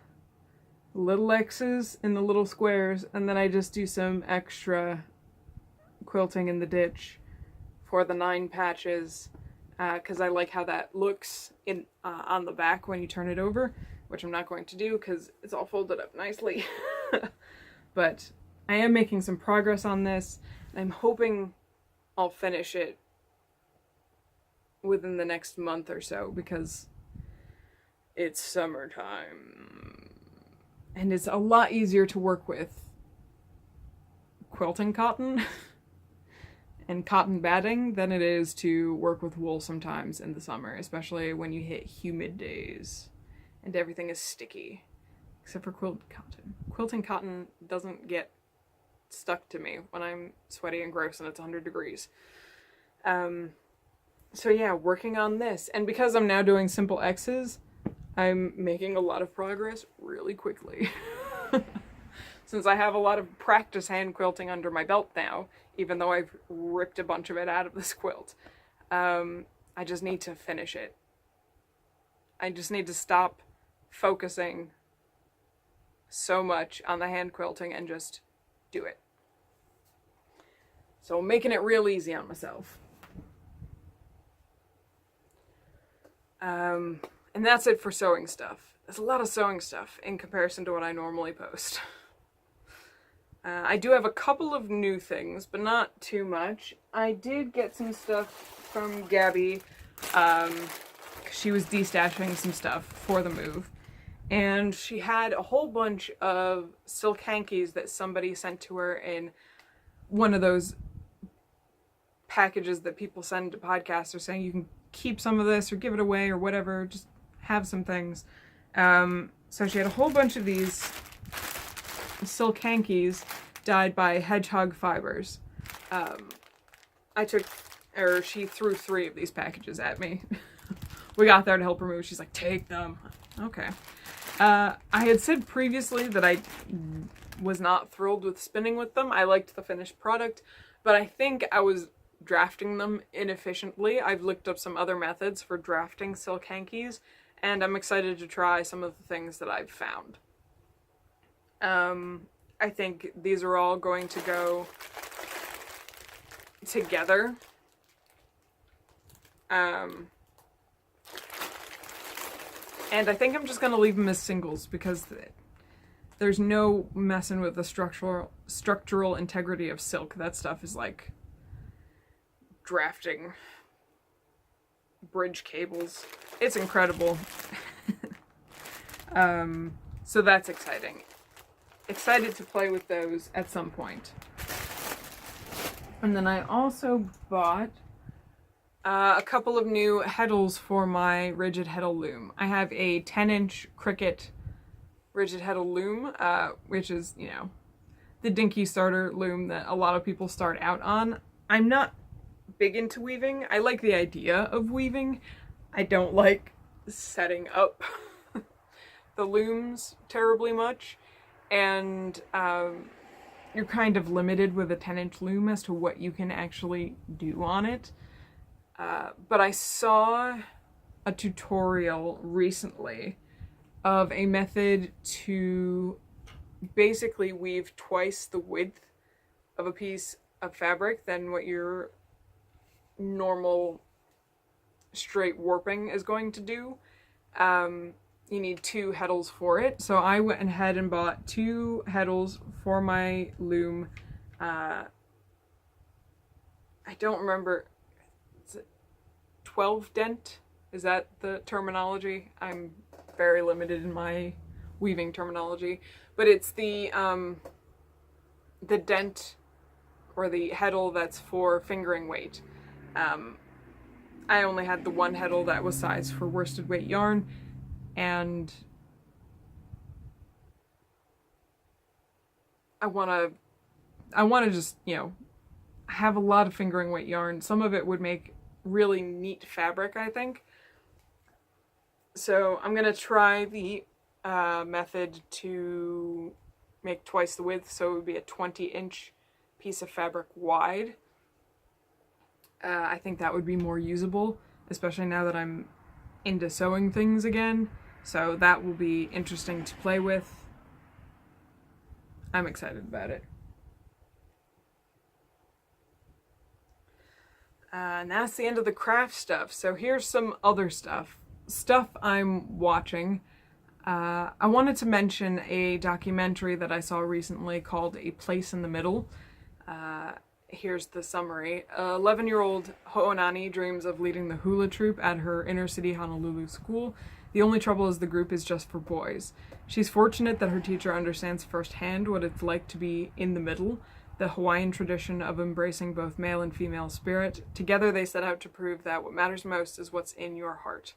little X's in the little squares, and then I just do some extra quilting in the ditch for the 9 patches, because I like how that looks in on the back when you turn it over. which I'm not going to do because it's all folded up nicely. But I am making some progress on this, and I'm hoping I'll finish it within the next month or so, because it's summertime. And it's a lot easier to work with quilting cotton and cotton batting than it is to work with wool sometimes in the summer, especially when you hit humid days and everything is sticky. Except for quilted cotton. Quilting cotton doesn't get stuck to me when I'm sweaty and gross and it's 100 degrees. So yeah, working on this. And because I'm now doing simple X's, I'm making a lot of progress really quickly. Since I have a lot of practice hand quilting under my belt now, even though I've ripped a bunch of it out of this quilt. I just need to finish it. I just need to stop focusing so much on the hand quilting and just do it. So I'm making it real easy on myself. And that's it for sewing stuff. There's a lot of sewing stuff in comparison to what I normally post. I do have a couple of new things, but not too much. I did get some stuff from Gabby. She was destashing some stuff for the move. And she had a whole bunch of silk hankies that somebody sent to her in one of those packages that people send to podcasters saying you can keep some of this or give it away or whatever, just have some things. So she had a whole bunch of these silk hankies dyed by hedgehog fibers. She threw 3 of these packages at me. We got there to help her move. She's like, take them. Okay. I had said previously that I was not thrilled with spinning with them. I liked the finished product, but I think I was drafting them inefficiently. I've looked up some other methods for drafting silk hankies, and I'm excited to try some of the things that I've found. I think these are all going to go together. And I think I'm just going to leave them as singles because there's no messing with the structural integrity of silk. That stuff is like drafting bridge cables. It's incredible. So that's exciting. Excited to play with those at some point. And then I also bought a couple of new heddles for my rigid heddle loom. I have a 10-inch Cricut rigid heddle loom, which is, you know, the dinky starter loom that a lot of people start out on. I'm not big into weaving. I like the idea of weaving. I don't like setting up the looms terribly much. And you're kind of limited with a 10-inch loom as to what you can actually do on it. But I saw a tutorial recently of a method to basically weave twice the width of a piece of fabric than what your normal straight warping is going to do. You need 2 heddles for it. So I went ahead and bought 2 heddles for my loom. I don't remember. 12 dent? Is that the terminology? I'm very limited in my weaving terminology, but it's the dent or the heddle that's for fingering weight. I only had the one heddle that was sized for worsted weight yarn, and I want to just, you know, have a lot of fingering weight yarn. Some of it would make really neat fabric, I think. So I'm gonna try the method to make twice the width, so it would be a 20-inch piece of fabric wide. I think that would be more usable, especially now that I'm into sewing things again. So that will be interesting to play with. I'm excited about it. And that's the end of the craft stuff. So here's some other stuff. Stuff I'm watching. I wanted to mention a documentary that I saw recently called A Place in the Middle. Here's the summary. 11-year-old Ho'onani dreams of leading the hula troupe at her inner-city Honolulu school. The only trouble is the group is just for boys. She's fortunate that her teacher understands firsthand what it's like to be in the middle, the Hawaiian tradition of embracing both male and female spirit. Together they set out to prove that what matters most is what's in your heart.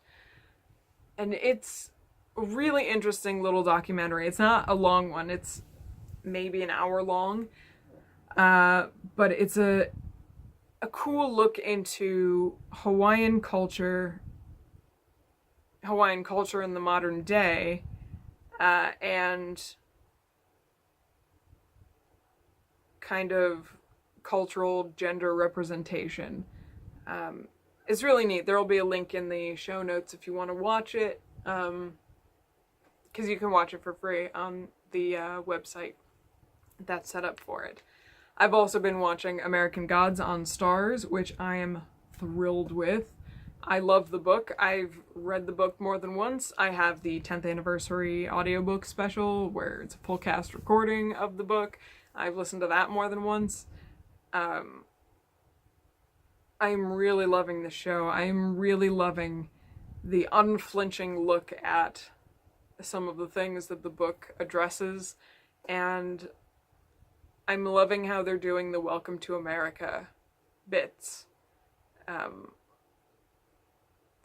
And it's a really interesting little documentary. It's not a long one. It's maybe an hour long. But it's a cool look into Hawaiian culture in the modern day, and kind of cultural gender representation. It's really neat. There'll be a link in the show notes if you want to watch it, because you can watch it for free on the website that's set up for it. I've also been watching American Gods on Starz, which I am thrilled with. I love the book. I've read the book more than once. I have the 10th anniversary audiobook special where it's a full cast recording of the book. I've listened to that more than once. I'm really loving the show. I am really loving the unflinching look at some of the things that the book addresses, and I'm loving how they're doing the Welcome to America bits,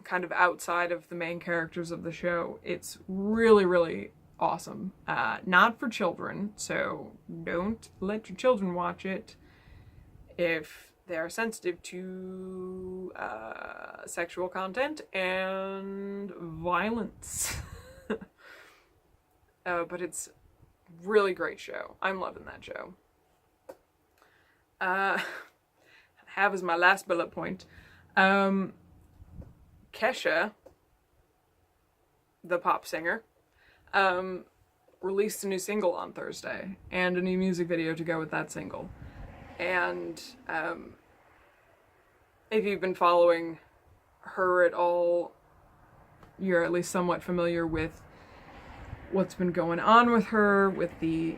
kind of outside of the main characters of the show. It's really, really awesome. Not for children, so don't let your children watch it if they're sensitive to sexual content and violence. But it's a really great show. I'm loving that show. Have as my last bullet point. Kesha, the pop singer, released a new single on Thursday and a new music video to go with that single. And if you've been following her at all, you're at least somewhat familiar with what's been going on with her, with the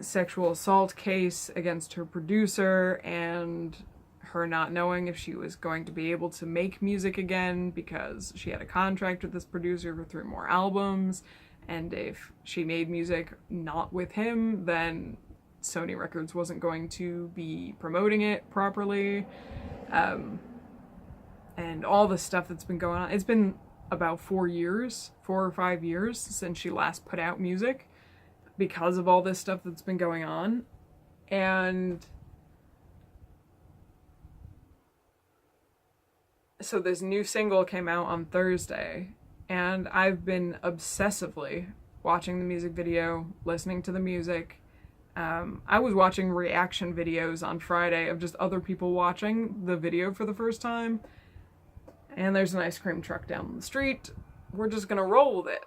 sexual assault case against her producer, and her not knowing if she was going to be able to make music again because she had a contract with this producer for 3 more albums, and if she made music not with him, then Sony Records wasn't going to be promoting it properly, and all the stuff that's been going on. It's been about 4 or 5 years since she last put out music because of all this stuff that's been going on. And so this new single came out on Thursday, and I've been obsessively watching the music video, listening to the music. I was watching reaction videos on Friday of just other people watching the video for the first time. And there's an ice cream truck down the street. We're just gonna roll with it.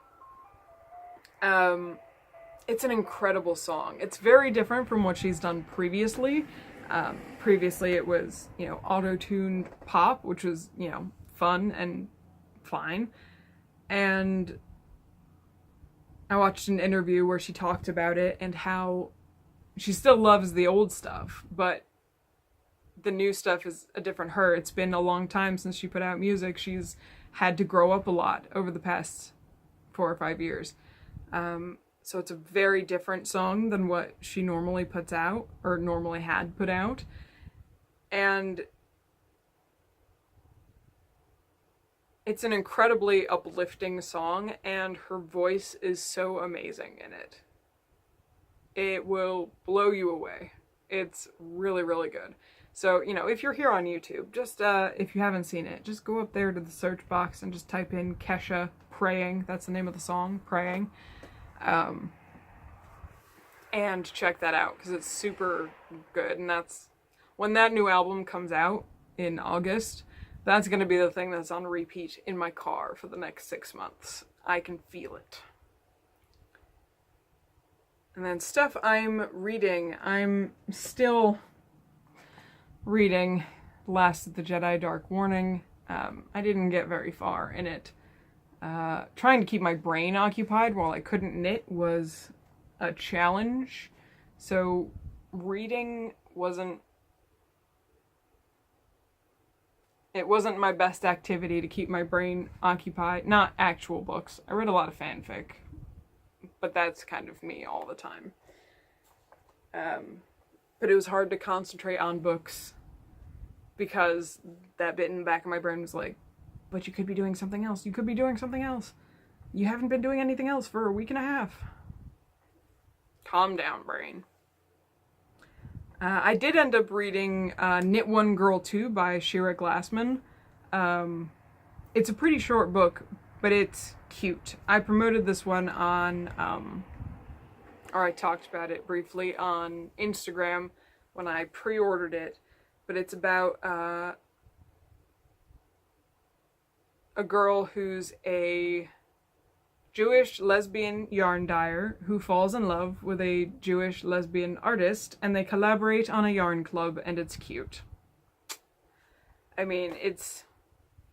It's an incredible song. It's very different from what she's done previously. Previously it was, auto-tuned pop, which was, fun and fine. And I watched an interview where she talked about it and how she still loves the old stuff, but the new stuff is a different her. It's been a long time since she put out music. She's had to grow up a lot over the past 4 or 5 years. So it's a very different song than what she normally puts out, or normally had put out. And it's an incredibly uplifting song, and her voice is so amazing in it. It will blow you away. It's really, really good. So, if you're here on YouTube, just, if you haven't seen it, just go up there to the search box and just type in Kesha Praying. That's the name of the song, Praying. And check that out, because it's super good. And that's, when that new album comes out in August, that's going to be the thing that's on repeat in my car for the next 6 months. I can feel it. And then stuff I'm reading. I'm still reading Last of the Jedi Dark Warning. I didn't get very far in it. Trying to keep my brain occupied while I couldn't knit was a challenge. So reading wasn't my best activity to keep my brain occupied. Not actual books. I read a lot of fanfic, but that's kind of me all the time. But it was hard to concentrate on books because that bit in the back of my brain was like, but you could be doing something else. You could be doing something else. You haven't been doing anything else for a week and a half. Calm down, brain. I did end up reading Knit One Girl Two by Shira Glassman. It's a pretty short book, but it's cute. I promoted this one on, or I talked about it briefly on Instagram when I pre-ordered it, but it's about a girl who's a Jewish lesbian yarn dyer who falls in love with a Jewish lesbian artist, and they collaborate on a yarn club, and it's cute. I mean, it's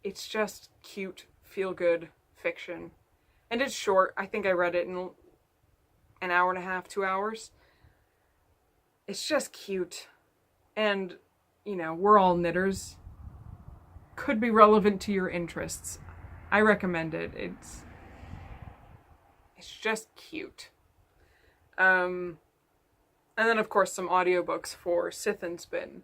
just cute, feel-good fiction. And it's short. I think I read it in an hour and a half, 2 hours. It's just cute. And, you know, we're all knitters. Could be relevant to your interests. I recommend it. It's just cute. And then, of course, some audiobooks for Sith and Spin.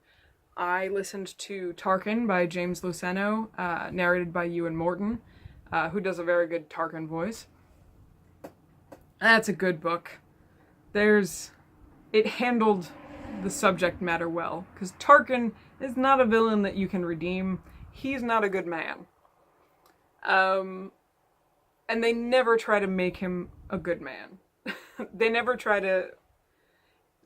I listened to Tarkin by James Luceno, narrated by Ewan Morton, who does a very good Tarkin voice. That's a good book. It handled the subject matter well, because Tarkin is not a villain that you can redeem. He's not a good man. And they never try to make him a good man. They never try to...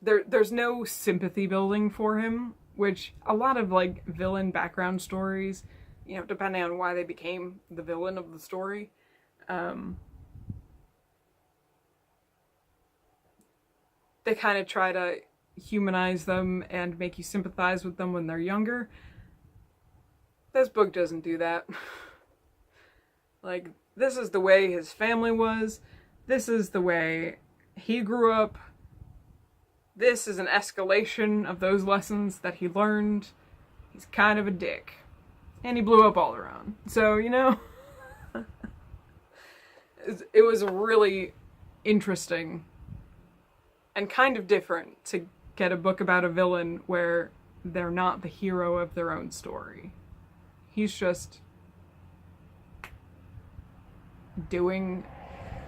There's no sympathy building for him, which a lot of, like, villain background stories, you know, depending on why they became the villain of the story, they kind of try to humanize them and make you sympathize with them when they're younger. This book doesn't do that. Like, this is the way his family was. This is the way he grew up. This is an escalation of those lessons that he learned. He's kind of a dick. And he blew up all around. So, you know, it was really interesting and kind of different to get a book about a villain where they're not the hero of their own story. He's just doing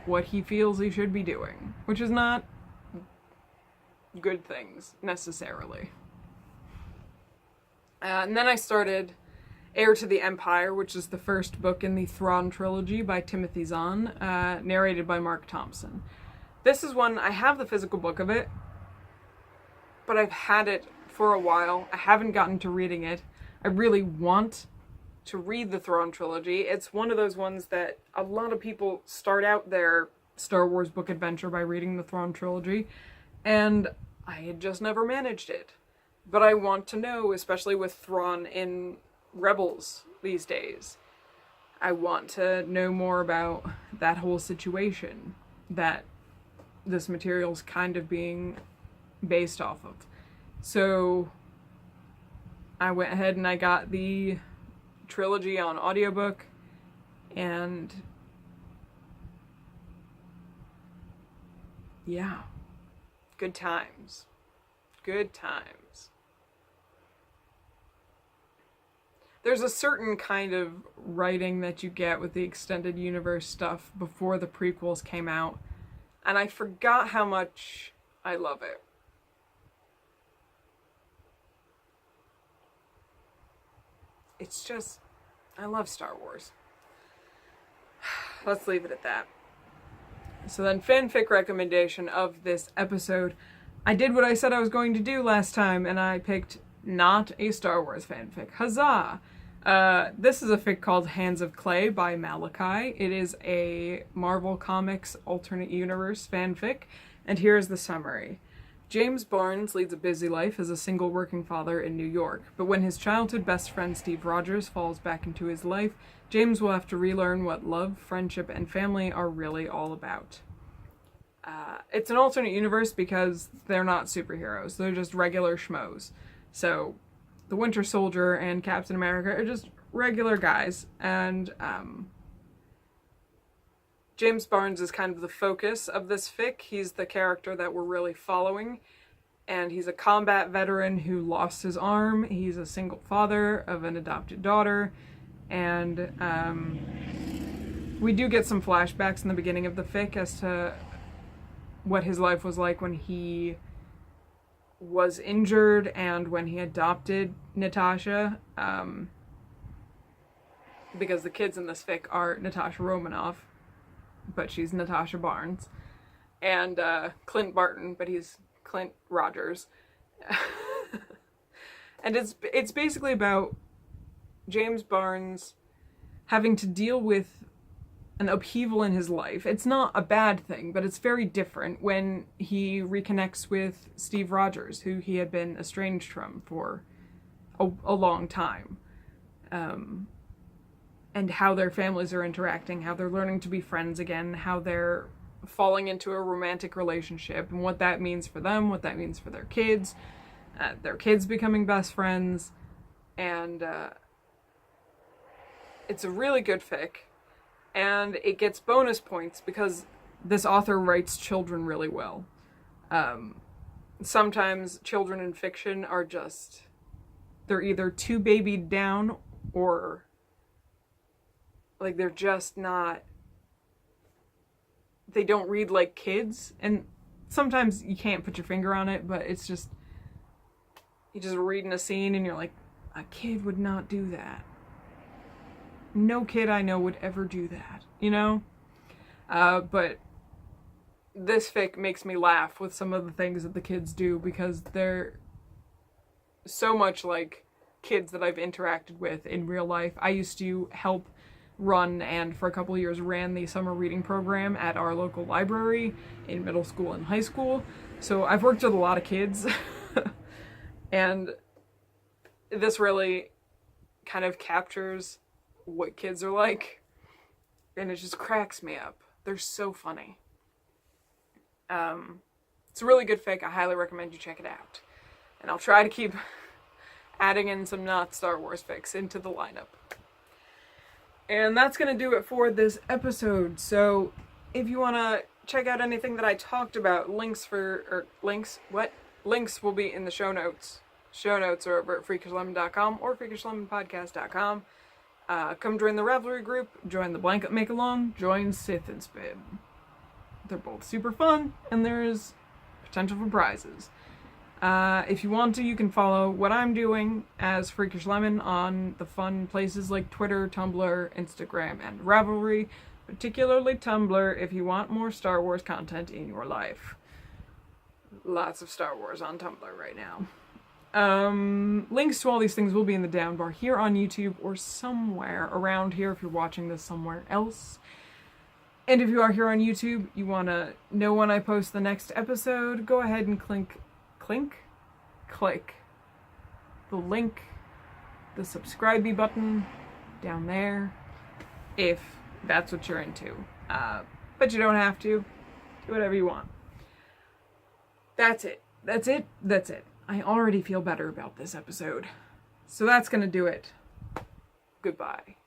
what he feels he should be doing, which is not good things, necessarily. And then I started Heir to the Empire, which is the first book in the Thrawn trilogy by Timothy Zahn, narrated by Mark Thompson. This is one, I have the physical book of it, but I've had it for a while. I haven't gotten to reading it. I really want to read the Thrawn trilogy. It's one of those ones that a lot of people start out their Star Wars book adventure by reading the Thrawn trilogy, and I had just never managed it. But I want to know, especially with Thrawn in Rebels these days, I want to know more about that whole situation that this material's kind of being based off of. So I went ahead and I got the trilogy on audiobook, and yeah, good times. Good times. There's a certain kind of writing that you get with the extended universe stuff before the prequels came out, and I forgot how much I love it. It's just, I love Star Wars. Let's leave it at that. So then, fanfic recommendation of this episode. I did what I said I was going to do last time, and I picked not a Star Wars fanfic. Huzzah! This is a fic called Hands of Clay by Malachi. It is a Marvel Comics alternate universe fanfic, and here's the summary. James Barnes leads a busy life as a single working father in New York, but when his childhood best friend Steve Rogers falls back into his life, James will have to relearn what love, friendship, and family are really all about. It's an alternate universe because they're not superheroes, they're just regular schmoes. So, the Winter Soldier and Captain America are just regular guys, and James Barnes is kind of the focus of this fic. He's the character that we're really following, and he's a combat veteran who lost his arm. He's a single father of an adopted daughter, and we do get some flashbacks in the beginning of the fic as to what his life was like when he was injured and when he adopted Natasha, because the kids in this fic are Natasha Romanoff, but she's Natasha Barnes, and Clint Barton, but he's Clint Rogers. And it's basically about James Barnes having to deal with an upheaval in his life. It's not a bad thing, but it's very different when he reconnects with Steve Rogers, who he had been estranged from for a long time. And how their families are interacting, how they're learning to be friends again, how they're falling into a romantic relationship, and what that means for them, what that means for their kids becoming best friends, and it's a really good fic, and it gets bonus points because this author writes children really well. Sometimes children in fiction are just, they're either too babied down or like they're just not, they don't read like kids, and sometimes you can't put your finger on it, but it's just, you just reading a scene and you're like, a kid would not do that. No kid I know would ever do that, you know? But this fic makes me laugh with some of the things that the kids do because they're so much like kids that I've interacted with in real life. I used to help run and for a couple of years ran the summer reading program at our local library in middle school and high school. So I've worked with a lot of kids and this really kind of captures what kids are like, and it just cracks me up. They're so funny. It's a really good fic. I highly recommend you check it out. And I'll try to keep adding in some not Star Wars fics into the lineup. And that's going to do it for this episode. So if you want to check out anything that I talked about, links will be in the show notes. Show notes are over at freakishlemon.com or freakishlemonpodcast.com. Come join the Ravelry group, join the Blanket Make-Along, join Sith and Spin. They're both super fun, and there's potential for prizes. If you want to, you can follow what I'm doing as Freakish Lemon on the fun places like Twitter, Tumblr, Instagram, and Ravelry, particularly Tumblr if you want more Star Wars content in your life. Lots of Star Wars on Tumblr right now. Links to all these things will be in the down bar here on YouTube or somewhere around here if you're watching this somewhere else. And if you are here on YouTube, you want to know when I post the next episode, go ahead and click the link, the subscribe button down there if that's what you're into. But you don't have to. Do whatever you want. That's it. I already feel better about this episode. So that's gonna do it. Goodbye.